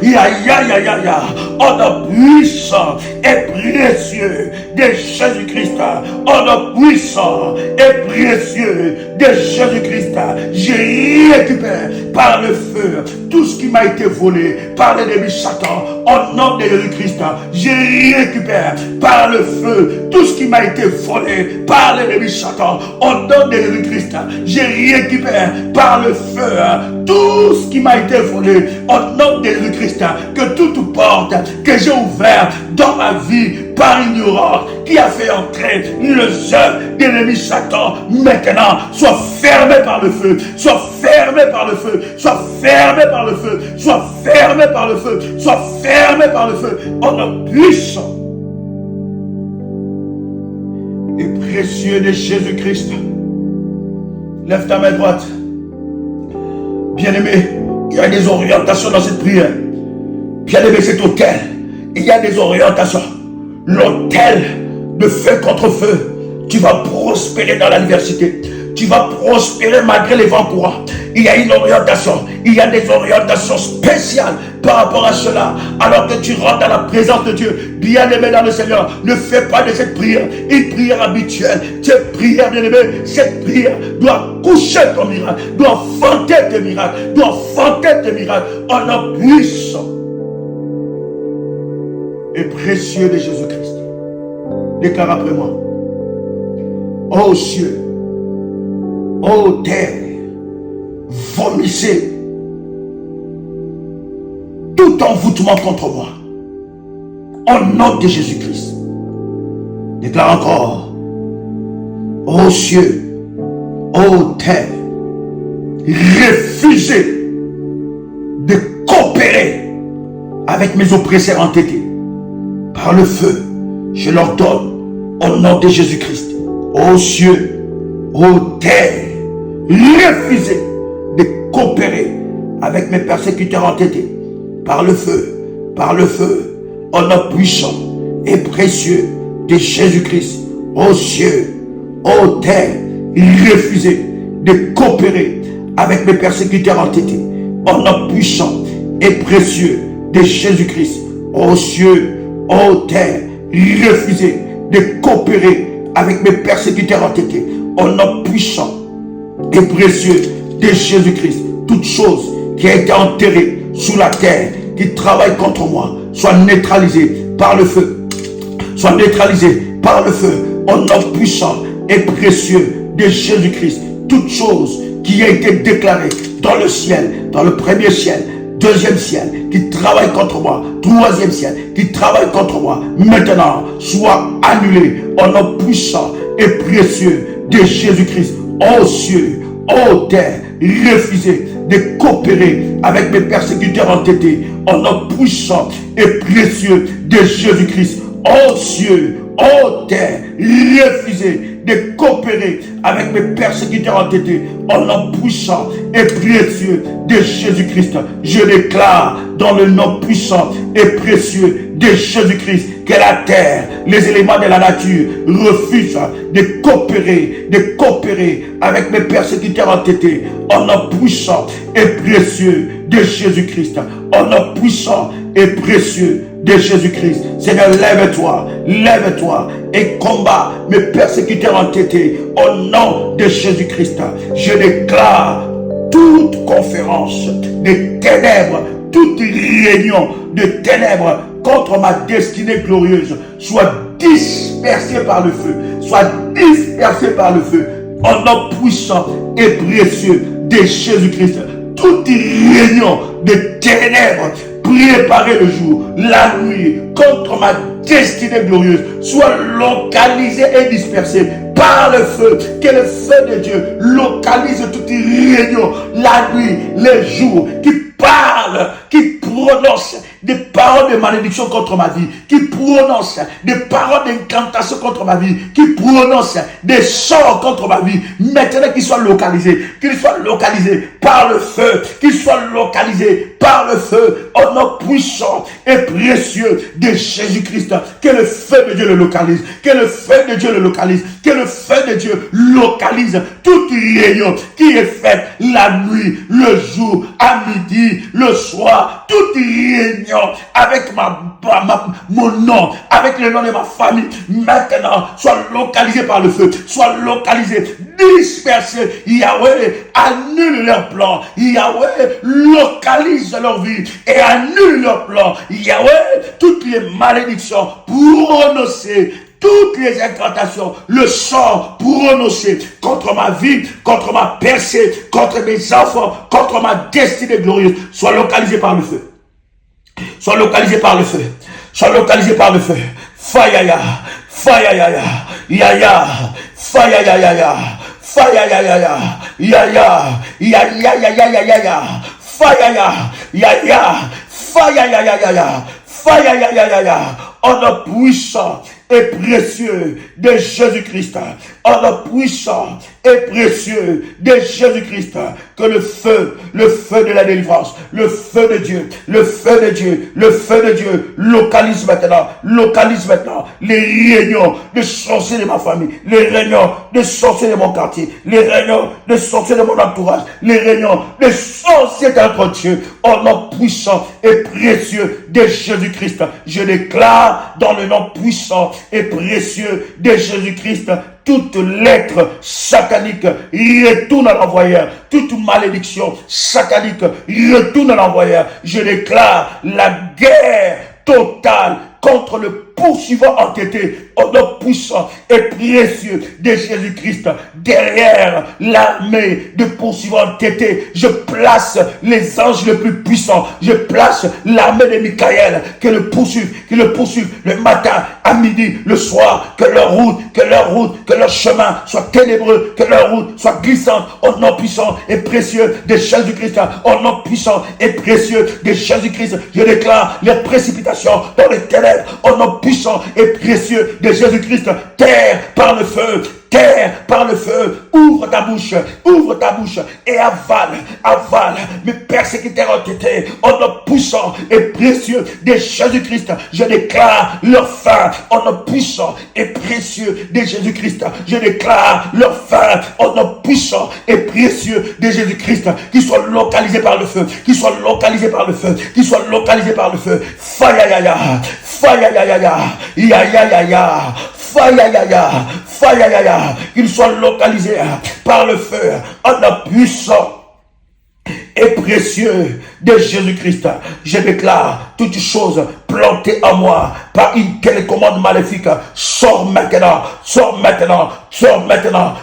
ya ya ya ya ya, en le puissant et précieux de Jésus-Christ, en le puissant et précieux de Jésus-Christ, j'ai récupéré par le feu tout ce qui m'a été volé par l'ennemi Satan, au nom de Jésus-Christ, j'ai récupéré par le feu tout ce qui m'a été volé par l'ennemi Satan, au nom de Jésus-Christ, j'ai récupéré par le feu tout ce qui m'a été volé au nom de Jésus-Christ, que toute porte que j'ai ouverte dans ma vie par ignorance qui a fait entrer le œuvre de l'ennemi Satan, maintenant soit fermé par le feu, soit fermé par le feu, soit fermé par le feu, soit fermé par le feu, soit fermé par le feu, au nom puissant et précieux de Jésus-Christ. Lève ta main droite. Bien-aimé, il y a des orientations dans cette prière. Bien-aimé, cet hôtel, il y a des orientations. L'hôtel de feu contre feu, tu vas prospérer dans l'adversité. Tu vas prospérer malgré les vents courants. Il y a une orientation. Il y a des orientations spéciales par rapport à cela. Alors que tu rentres dans la présence de Dieu, bien-aimé dans le Seigneur, ne fais pas de cette prière une prière habituelle. Cette prière, bien-aimé, cette prière doit coucher ton miracle, doit fonder tes miracles, doit fonder tes miracles en un puissant et précieux de Jésus-Christ. Déclare après moi. Ô cieux, ô terre, vomissez tout envoûtement contre moi. Au nom de Jésus-Christ. Déclare encore. Ô cieux, ô terre, refusez de coopérer avec mes oppresseurs entêtés. Par le feu, je leur donne au nom de Jésus-Christ. Ô cieux, ô terre, refusez de coopérer avec mes persécuteurs entêtés. Par le feu, au nom puissant et précieux de Jésus-Christ. Ô cieux, ô terre, refusez de coopérer avec mes persécuteurs entêtés. Au nom puissant et précieux de Jésus-Christ. Ô cieux, ô terre, refusez de coopérer avec mes persécuteurs entêtés. Au nom puissant et précieux de Jésus-Christ. Toute chose qui a été enterrée sous la terre, qui travaille contre moi, soit neutralisée par le feu. Soit neutralisée par le feu. Au nom puissant et précieux de Jésus-Christ. Toute chose qui a été déclarée dans le ciel, dans le premier ciel, deuxième ciel, qui travaille contre moi, troisième ciel, qui travaille contre moi, maintenant, soit annulée au nom puissant et précieux de Jésus-Christ. Ô cieux, ô terre, refusez de coopérer avec mes persécuteurs entêtés, au nom puissant et précieux de Jésus-Christ. Ô cieux, ô terre, refusez de coopérer avec mes persécuteurs entêtés, au nom puissant et précieux de Jésus-Christ. Je déclare dans le nom puissant et précieux de Jésus-Christ que la terre, les éléments de la nature refusent de coopérer avec mes persécuteurs entêtés, au nom puissant et précieux de Jésus-Christ. Au nom puissant et précieux de Jésus-Christ. Seigneur, lève-toi et combat mes persécuteurs entêtés au nom de Jésus-Christ. Je déclare toute conférence de ténèbres, toute réunion de ténèbres contre ma destinée glorieuse soit dispersée par le feu, soit dispersée par le feu, au nom puissant et précieux de Jésus-Christ. Toute réunion de ténèbres préparée le jour, la nuit, contre ma destinée glorieuse, soit localisée et dispersée par le feu. Que le feu de Dieu localise toute réunion, la nuit, les jours, qui parle prononce des paroles de malédiction contre ma vie, qui prononce des paroles d'incantation contre ma vie, qui prononce des sorts contre ma vie, maintenant qu'ils soient localisés par le feu, qu'ils soient localisés par le feu, au nom puissant et précieux de Jésus-Christ, que le feu de Dieu le localise, que le feu de Dieu le localise, que le feu de Dieu localise toute réunion qui est faite la nuit, le jour, à midi, le soir, toute réunion avec mon nom, avec le nom de ma famille, maintenant, soit localisé par le feu, soit localisé, dispersé. Yahweh, annule leurs plans. Yahweh, localise leur vie et annule leurs plans. Yahweh, toutes les malédictions prononcées, toutes les incantations, le sort prononcé contre ma vie, contre ma percée, contre mes enfants, contre ma destinée glorieuse, soit localisé par le feu. Soit localisé par le feu. Soit localisé par le feu. Fayaya, fayaya, yaya, fayaya, yaya, fayaya, yaya, yaya, yaya, yaya, yaya, fayaya, yaya, fayaya, yaya, fayaya, yaya, en le puissant et précieux de Jésus-Christ, en le puissant et précieux de Jésus-Christ, que le feu de la délivrance, le feu de Dieu, le feu de Dieu, le feu de Dieu localise maintenant les réunions de sorciers de ma famille, les réunions de sorciers de mon quartier, les réunions de sorciers de mon entourage, les réunions de sorciers d'entre Dieu, au nom puissant et précieux de Jésus-Christ. Je déclare dans le nom puissant et précieux de Jésus-Christ, toute lettre satanique retourne à l'envoyeur. Toute malédiction satanique retourne à l'envoyeur. Je déclare la guerre totale contre le poursuivant entêté, au nom puissant et précieux de Jésus-Christ. Derrière l'armée de poursuivants entêtés, je place les anges les plus puissants. Je place l'armée de Michael qui le poursuivent le matin, à midi, le soir. Que leur chemin soit ténébreux, que leur route soit glissante, au nom puissant et précieux de Jésus-Christ. Au nom puissant et précieux de Jésus-Christ, je déclare les précipitations dans les ténèbres, au nom puissant et précieux de Jésus-Christ. Terre par le feu, ouvre ta bouche et avale mes persécuteurs entêtés, au nom puissant et précieux de Jésus-Christ. Je déclare leur fin, au nom puissant et précieux de Jésus-Christ. Je déclare leur fin, au nom puissant et précieux de Jésus-Christ, qu'ils soient localisés par le feu, qu'ils soient localisés par le feu, qu'ils soient localisés par le feu. Fayaya, fayaya, yaya, fayaya, qu'ils soient localisés par le feu, en la puissance et précieux de Jésus-Christ. Je déclare toutes choses plantées en moi par une télécommande maléfique. Sors maintenant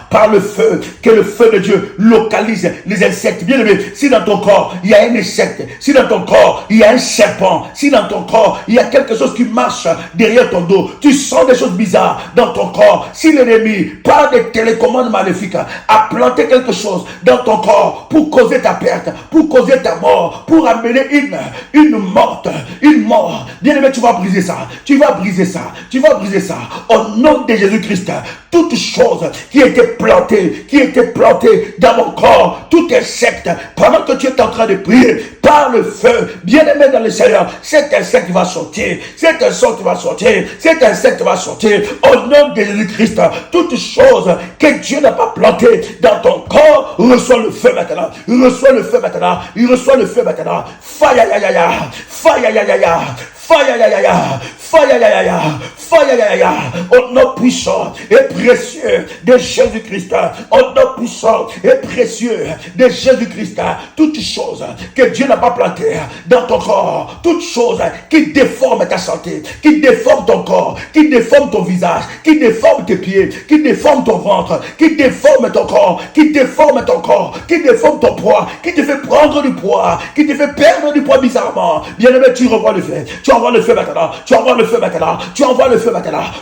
par le feu. Que le feu de Dieu localise les insectes. Bien aimé, si dans ton corps il y a un insecte, si dans ton corps il y a un serpent, si dans ton corps il y a quelque chose qui marche derrière ton dos, tu sens des choses bizarres dans ton corps, si l'ennemi par des télécommandes maléfiques a planté quelque chose dans ton corps pour causer ta perte, pour causer ta mort, pour amener une mort, bien aimé, tu vas briser ça, au nom de Jésus-Christ. Toute chose qui était plantée dans mon corps, tout insecte, pendant que tu es en train de prier, par le feu, bien aimé dans le Seigneur, cet insecte va sortir, au nom de Jésus-Christ. Toute chose que Dieu n'a pas plantée dans ton corps, reçois le feu maintenant, il reçoit le feu maintenant. Fayaya, au nom puissant et précieux de Jésus-Christ, au nom puissant et précieux de Jésus-Christ, toute chose que Dieu n'a pas plantée dans ton corps, toute chose qui déforme ta santé, qui déforme ton corps, qui déforme ton visage, qui déforme tes pieds, qui déforme ton ventre, qui déforme ton corps, qui déforme ton poids, qui te fait prendre du poids, qui te fait perdre du poids bizarrement. Bien aimé, tu envoies le feu maintenant,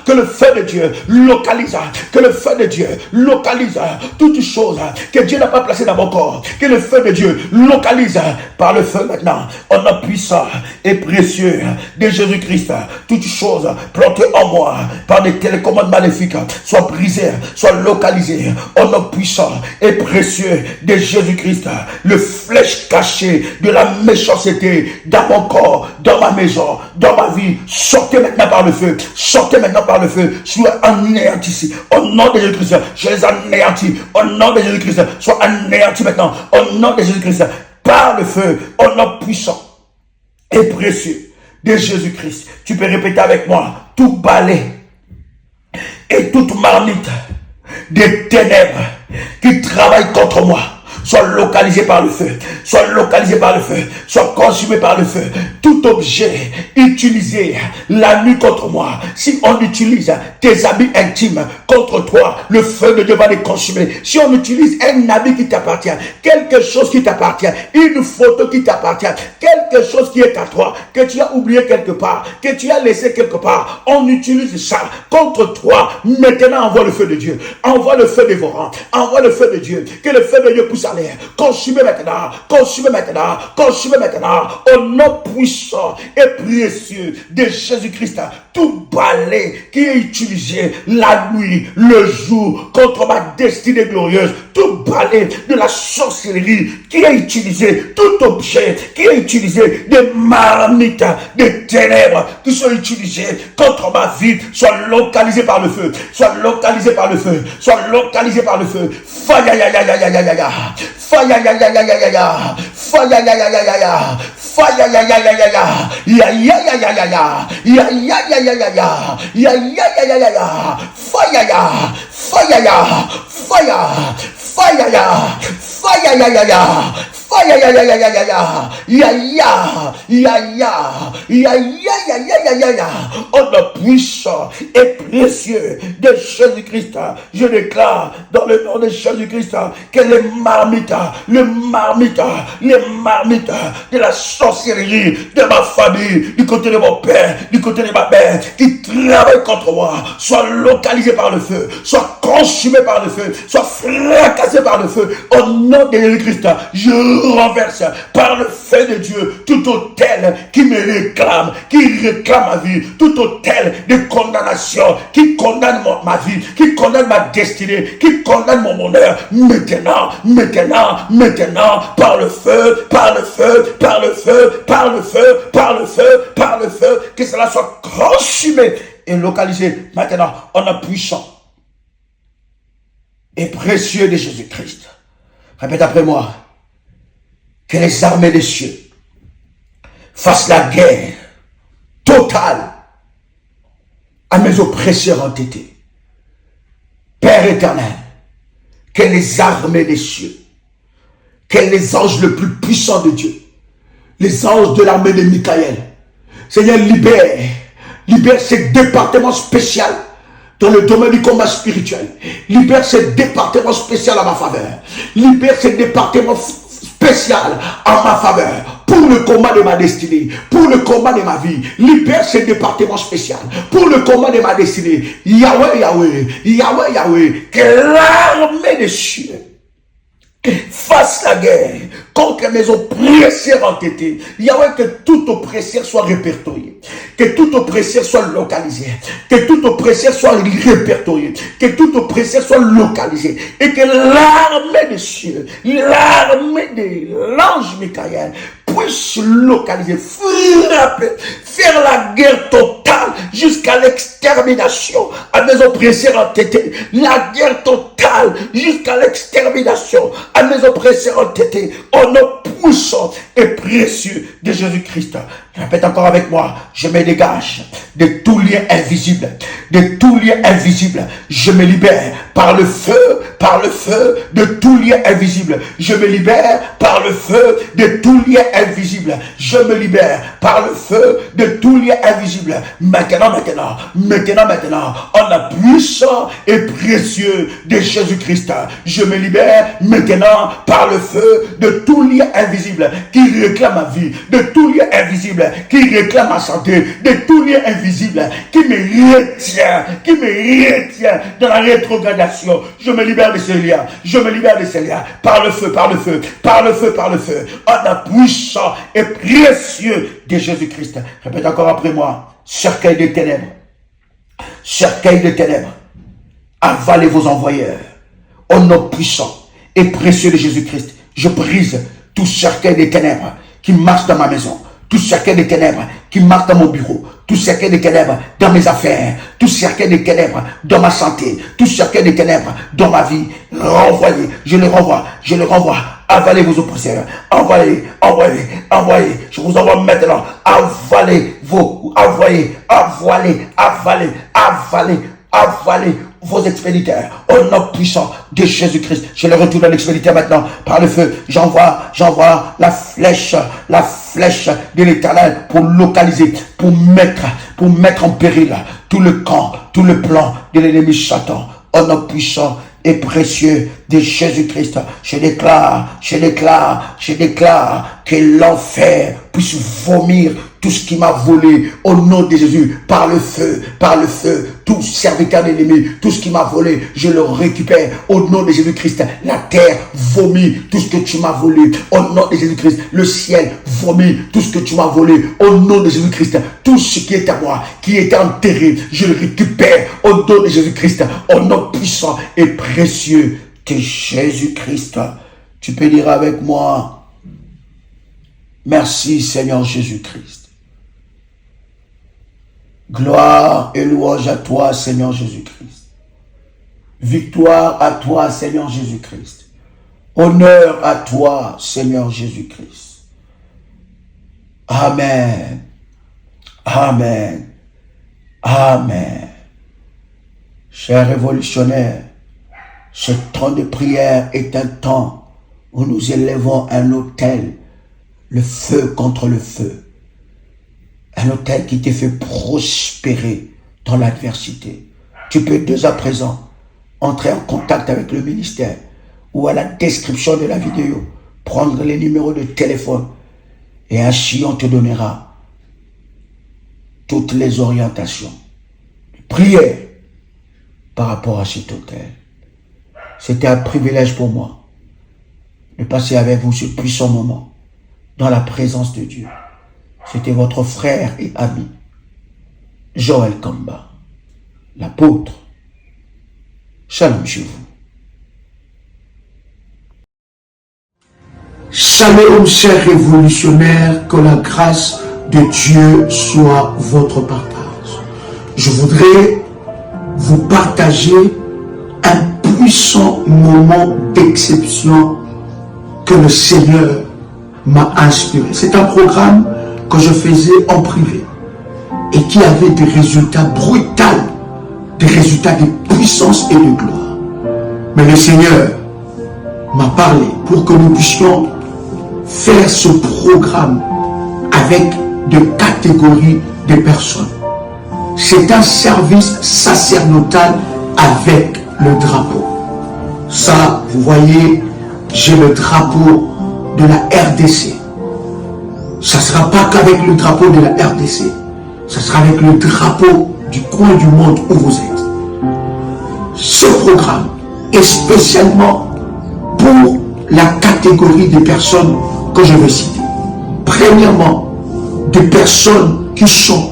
que le feu de Dieu localise Que le feu de Dieu localise toutes choses que Dieu n'a pas placées dans mon corps. Que le feu de Dieu localise par le feu maintenant, en nom puissant et précieux de Jésus-Christ, toutes choses plantées en moi par des télécommandes maléfiques soient brisées, soient localisées en nom puissant et précieux de Jésus-Christ. Le flèche caché de la méchanceté dans mon corps, dans ma maison, dans ma vie, sortez maintenant par le feu, sortez maintenant par le feu, soient anéantis au nom de Jésus-Christ. Je les anéantis au nom de Jésus-Christ, soient anéantis maintenant au nom de Jésus-Christ par le feu, au nom puissant et précieux de Jésus-Christ. Tu peux répéter avec moi: tout balai et toute marmite des ténèbres qui travaillent contre moi soit localisé par le feu, soit localisé par le feu, soit consumé par le feu. Tout objet utilisé la nuit contre moi, si on utilise tes habits intimes contre toi, le feu de Dieu va les consumer. Si on utilise un habit qui t'appartient, quelque chose qui t'appartient, une photo qui t'appartient, quelque chose qui est à toi, que tu as oublié quelque part, que tu as laissé quelque part, on utilise ça contre toi. Maintenant, envoie le feu de Dieu, envoie le feu dévorant, envoie le feu de Dieu, que le feu de Dieu pousse à l'air. Consumez maintenant, consumez maintenant, consumez maintenant, au nom puissant et précieux de Jésus-Christ. Tout balai qui est utilisé la nuit, le jour, contre ma destinée glorieuse, tout balai de la sorcellerie qui est utilisé, tout objet qui est utilisé, des marmites, des ténèbres qui sont utilisés contre ma vie, soit localisé par le feu, soit localisé par le feu, soit localisé par le feu. Faya ya ya ya ya ya ya ya. Faya ya ya ya ya ya ya. Faya ya ya ya ya ya. Faya ya ya ya ya ya. Ya ya ya ya ya ya. Ya ya ya ya ya ya. Ya ya ya ya ya ya. Faya ya. Faya ya. Faya. Faya ya. Faya ya ya ya. Faya ya ya ya ya ya ya. Ya ya. Ya ya. Ya ya ya ya ya ya ya. Oh le puissant et précieux de Jésus-Christ, je déclare dans le nom de Jésus-Christ que les marmites de la sorcellerie de ma famille, du côté de mon père, du côté de ma mère, qui travaillent contre moi, soient localisés par le feu, soient consumés par le feu, soient fracassés par le feu. Au nom de Jésus-Christ, je renverse par le feu de Dieu tout autel qui me réclame, qui réclame ma vie, tout autel de condamnation qui condamne ma vie, qui condamne ma destinée, qui condamne mon bonheur. Maintenant, par le feu, par le feu, par le feu, par le feu, par le feu, par le feu, que cela soit consumé et localisé maintenant en un puissant et précieux de Jésus-Christ. Répète après moi: que les armées des cieux fassent la guerre totale à mes oppresseurs entêtés. Père éternel, que les armées des cieux, que les anges les plus puissants de Dieu, les anges de l'armée de Michael, Seigneur, libère ces départements spéciaux dans le domaine du combat spirituel. Libère ces départements spéciaux à ma faveur. Libère ces départements spéciaux en ma faveur. Pour le combat de ma destinée, pour le combat de ma vie, libère ce département spécial. Pour le combat de ma destinée, Yahweh, Yahweh, Yahweh, Yahweh, que l'armée des cieux fasse la guerre contre mes oppresseurs entêtés. Yahweh, que tout oppresseur soit répertorié, que tout oppresseur soit localisé, que tout oppresseur soit répertorié, que tout oppresseur soit localisé, et que l'armée des cieux, l'armée de l'ange Michael puisse localiser, frapper, faire la guerre totale jusqu'à l'extermination à mes oppresseurs entêtés. La guerre totale jusqu'à l'extermination à mes oppresseurs entêtés. Au nom puissant et précieux de Jésus-Christ. Répète encore avec moi: je me dégage de tout lien invisible, de tout lien invisible. Je me libère par le feu, par le feu de tout lien invisible. Je me libère par le feu de tout lien invisible. Je me libère par le feu de tout lien invisible. Maintenant, en la puissance et précieux de Jésus-Christ, je me libère maintenant par le feu de tout lien invisible qui réclame ma vie, de tout lien invisible qui réclame ma santé, de tout lien invisible qui me retient dans la rétrogradation. Je me libère de ces liens, par le feu, en la puissance et précieux de Jésus-Christ. Répète encore après moi. Cercueil de ténèbres, avalez vos envoyeurs. Au nom puissant et précieux de Jésus-Christ, je brise tout cercueil de ténèbres qui marche dans ma maison, tout cercueil de ténèbres qui marche dans mon bureau, tout cercueil de ténèbres dans mes affaires, tout cercueil de ténèbres dans ma santé, tout cercueil de ténèbres dans ma vie. Renvoyez, je les renvoie. Avalez vos oppresseurs, envoyez. Je vous envoie maintenant. Avalez vos expéditeurs. Au nom puissant de Jésus-Christ, je les retourne à l'expéditeur maintenant. Par le feu, j'envoie la flèche de l'Éternel pour localiser, pour mettre en péril tout le camp, tout le plan de l'ennemi Satan. Au nom puissant et précieux de Jésus-Christ, je déclare que l'enfer puisse vomir tout ce qui m'a volé au nom de Jésus, par le feu, tout serviteur de l'ennemi, tout ce qui m'a volé, je le récupère au nom de Jésus-Christ. La terre vomit tout ce que tu m'as volé au nom de Jésus-Christ. Le ciel vomit tout ce que tu m'as volé au nom de Jésus-Christ. Tout ce qui est à moi, qui est enterré, je le récupère au nom de Jésus-Christ, au nom puissant et précieux de Jésus-Christ. Tu peux dire avec moi: merci Seigneur Jésus-Christ. Gloire et louange à toi, Seigneur Jésus-Christ. Victoire à toi, Seigneur Jésus-Christ. Honneur à toi, Seigneur Jésus-Christ. Amen. Amen. Amen. Chers révolutionnaires, ce temps de prière est un temps où nous élevons un autel, le feu contre le feu. Un autel qui te fait prospérer dans l'adversité. Tu peux dès à présent entrer en contact avec le ministère ou à la description de la vidéo, prendre les numéros de téléphone et ainsi on te donnera toutes les orientations de prière par rapport à cet autel. C'était un privilège pour moi de passer avec vous ce puissant moment dans la présence de Dieu. C'était votre frère et ami, Joël Kamba, l'apôtre. Shalom chez vous. Shalom, chers révolutionnaires, que la grâce de Dieu soit votre partage. Je voudrais vous partager un puissant moment d'exception que le Seigneur m'a inspiré. C'est un programme que je faisais en privé et qui avait des résultats brutaux, des résultats de puissance et de gloire. Mais le Seigneur m'a parlé pour que nous puissions faire ce programme avec de catégories de personnes. C'est un service sacerdotal avec le drapeau. Ça, vous voyez, j'ai le drapeau de la RDC. Ça ne sera pas qu'avec le drapeau de la RDC. Ça sera avec le drapeau du coin du monde où vous êtes. Ce programme est spécialement pour la catégorie des personnes que je vais citer. Premièrement, des personnes qui sont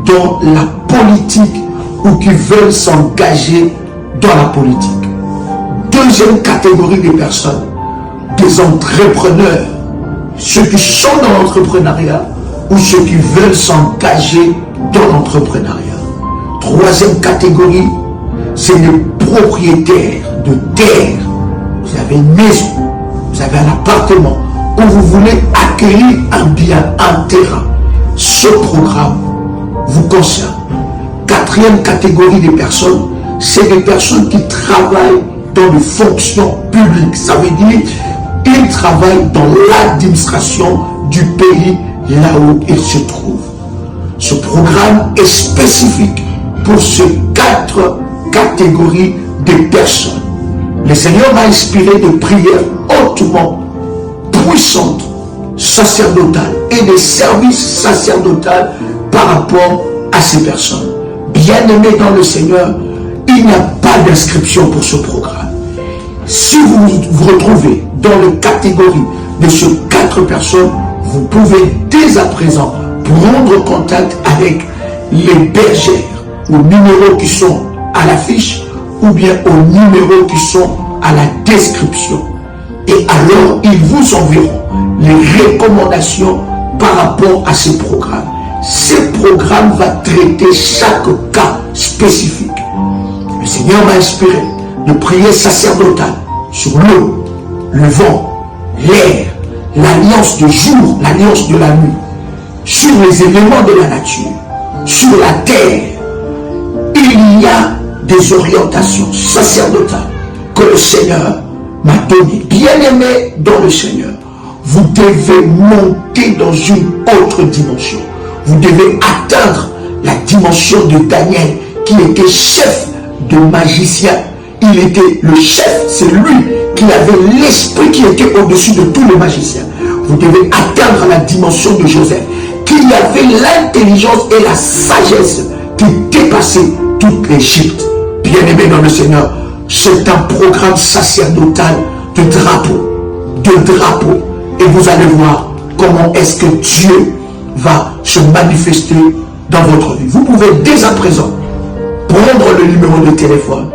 dans la politique ou qui veulent s'engager dans la politique. Deuxième catégorie des personnes, des entrepreneurs, ceux qui sont dans l'entrepreneuriat ou ceux qui veulent s'engager dans l'entrepreneuriat. Troisième catégorie, c'est les propriétaires de terre. Vous avez une maison, vous avez un appartement où vous voulez acquérir un bien, un terrain. Ce programme vous concerne. Quatrième catégorie des personnes, c'est des personnes qui travaillent dans les fonctions publiques. Ça veut dire il travaille dans l'administration du pays là où il se trouve. Ce programme est spécifique pour ces 4 catégories de personnes. Le Seigneur m'a inspiré de prières hautement puissantes, sacerdotales et de services sacerdotaux par rapport à ces personnes. Bien-aimés dans le Seigneur, il n'y a pas d'inscription pour ce programme. Si vous vous retrouvez dans la catégorie de ces 4 personnes, vous pouvez dès à présent prendre contact avec les bergères aux numéros qui sont à l'affiche ou bien aux numéros qui sont à la description. Et alors, ils vous enverront les recommandations par rapport à ces programmes. Ces programmes vont traiter chaque cas spécifique. Le Seigneur m'a inspiré de prier sacerdotal sur l'eau, le vent, l'air, l'alliance du jour, l'alliance de la nuit, sur les éléments de la nature, sur la terre. Il y a des orientations sacerdotales que le Seigneur m'a données. Bien-aimés dans le Seigneur, vous devez monter dans une autre dimension. Vous devez atteindre la dimension de Daniel, qui était chef de magicien. Il était le chef, c'est lui qui avait l'esprit qui était au-dessus de tous les magiciens. Vous devez atteindre la dimension de Joseph, qui avait l'intelligence et la sagesse qui dépassait toute l'Égypte. Bien-aimés dans le Seigneur, c'est un programme sacerdotal de drapeau. Et vous allez voir comment est-ce que Dieu va se manifester dans votre vie. Vous pouvez dès à présent prendre le numéro de téléphone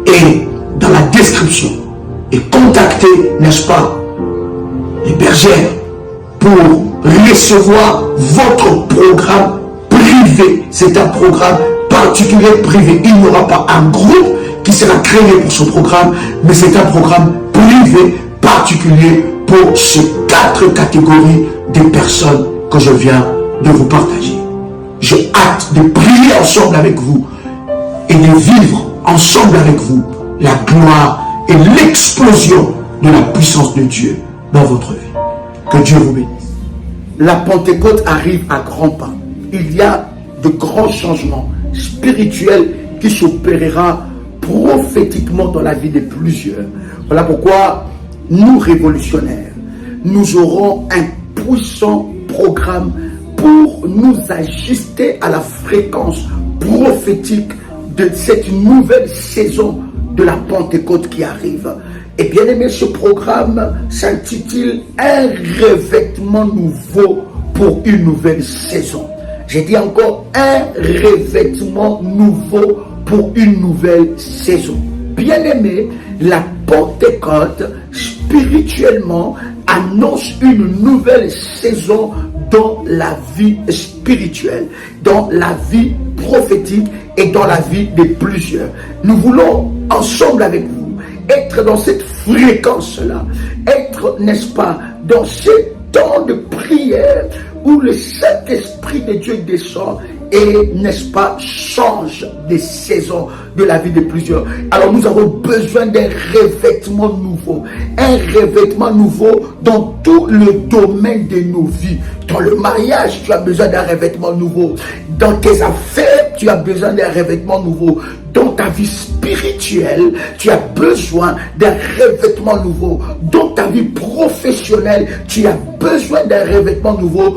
et dans la description et contacter, n'est-ce pas, les bergères pour recevoir votre programme privé. C'est un programme particulier privé. Il n'y aura pas un groupe qui sera créé pour ce programme, mais c'est un programme privé particulier pour ces 4 catégories de personnes que je viens de vous partager. J'ai hâte de prier ensemble avec vous et de vivre ensemble avec vous la gloire et l'explosion de la puissance de Dieu dans votre vie. Que Dieu vous bénisse. La Pentecôte arrive à grands pas. Il y a de grands changements spirituels qui s'opérera prophétiquement dans la vie de plusieurs. Voilà pourquoi nous, révolutionnaires, nous aurons un puissant programme pour nous ajuster à la fréquence prophétique de cette nouvelle saison de la Pentecôte qui arrive. Et bien aimé, ce programme s'intitule « Un revêtement nouveau pour une nouvelle saison ». J'ai dit encore « Un revêtement nouveau pour une nouvelle saison ». Bien aimé, la Pentecôte, spirituellement, annonce une nouvelle saison dans la vie spirituelle, dans la vie prophétique et dans la vie de plusieurs. Nous voulons ensemble avec vous être dans cette fréquence-là, être, n'est-ce pas, dans ce temps de prière où le Saint-Esprit de Dieu descend et, n'est-ce pas, change des saisons de la vie de plusieurs. Alors nous avons besoin d'un revêtement nouveau. Un revêtement nouveau dans tout le domaine de nos vies. Dans le mariage, tu as besoin d'un revêtement nouveau. Dans tes affaires, tu as besoin d'un revêtement nouveau. Dans ta vie spirituelle, tu as besoin d'un revêtement nouveau. Dans ta vie professionnelle, tu as besoin d'un revêtement nouveau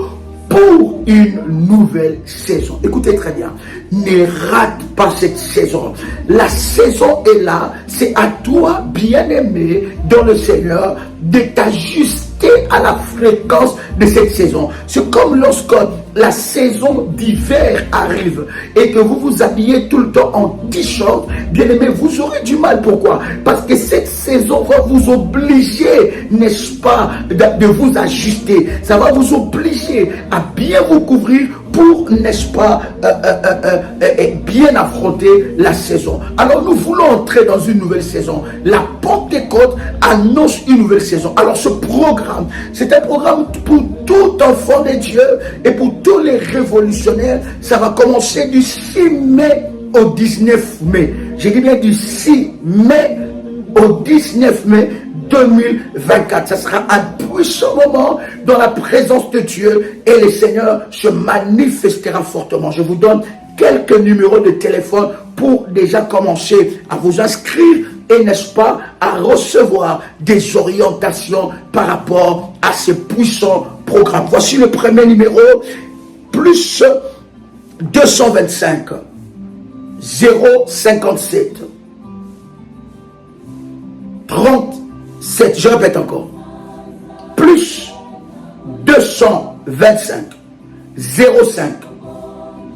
pour une nouvelle saison. Écoutez très bien, ne rate pas cette saison. La saison est là, c'est à toi, bien-aimé dans le Seigneur, de t'ajuster à la fréquence de cette saison. C'est comme lorsque la saison d'hiver arrive et que vous vous habillez tout le temps en t-shirt, bien-aimé, vous aurez du mal. Pourquoi? Parce que cette saison va vous obliger, n'est-ce pas, de vous ajuster. Ça va vous obliger à bien vous couvrir pour, n'est-ce pas, bien affronter la saison. Alors nous voulons entrer dans une nouvelle saison. La Pentecôte annonce une nouvelle saison. Alors ce programme, c'est un programme pour tout enfant de Dieu et pour tous les révolutionnaires. Ça va commencer du 6 mai au 19 mai. Je dis bien du 6 mai au 19 mai 2024. Ce sera un puissant moment dans la présence de Dieu et le Seigneur se manifestera fortement. Je vous donne quelques numéros de téléphone pour déjà commencer à vous inscrire et, n'est-ce pas, à recevoir des orientations par rapport à ces puissants programmes. Voici le premier numéro, plus 225 057 37. Je répète encore, plus 225 05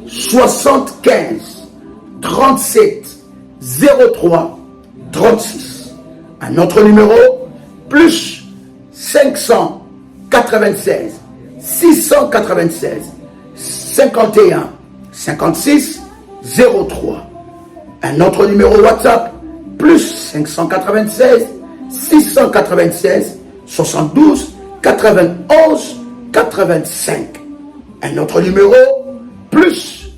75 37 03 36. Un autre numéro, plus 596 696 51 56 03. Un autre numéro WhatsApp, plus 596 696 72 91 85. Un autre numéro, plus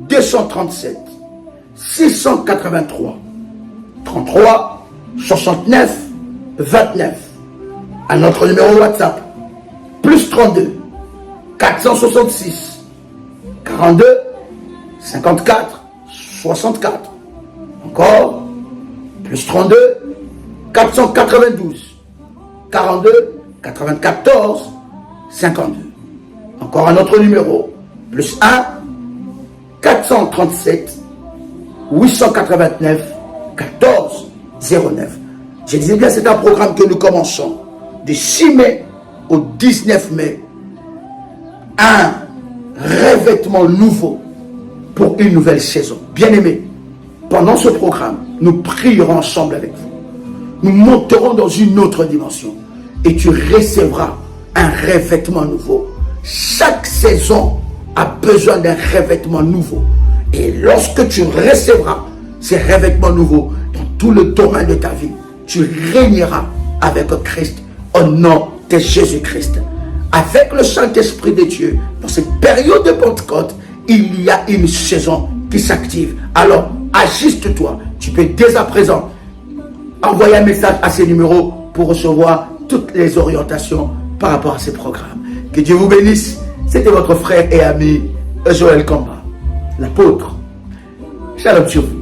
237 683 33 69 29. Un autre numéro WhatsApp, plus 32 466 42 54 64. Encore, plus 32 492 42 94 52. Encore un autre numéro, plus 1 437 889 14 09. Je disais bien, c'est un programme que nous commençons du 6 mai au 19 mai. Un revêtement nouveau pour une nouvelle saison. Bien-aimés, pendant ce programme, nous prierons ensemble avec vous. Nous monterons dans une autre dimension et tu recevras un revêtement nouveau. Chaque saison a besoin d'un revêtement nouveau. Et lorsque tu recevras ces revêtements nouveaux dans tout le domaine de ta vie, tu régneras avec Christ au nom de Jésus-Christ. Avec le Saint-Esprit de Dieu, dans cette période de Pentecôte, il y a une saison qui s'active. Alors, ajuste-toi. Tu peux dès à présent envoyer un message à ces numéros pour recevoir toutes les orientations par rapport à ces programmes. Que Dieu vous bénisse. C'était votre frère et ami Joël Kamba, l'apôtre. Shalom sur vous.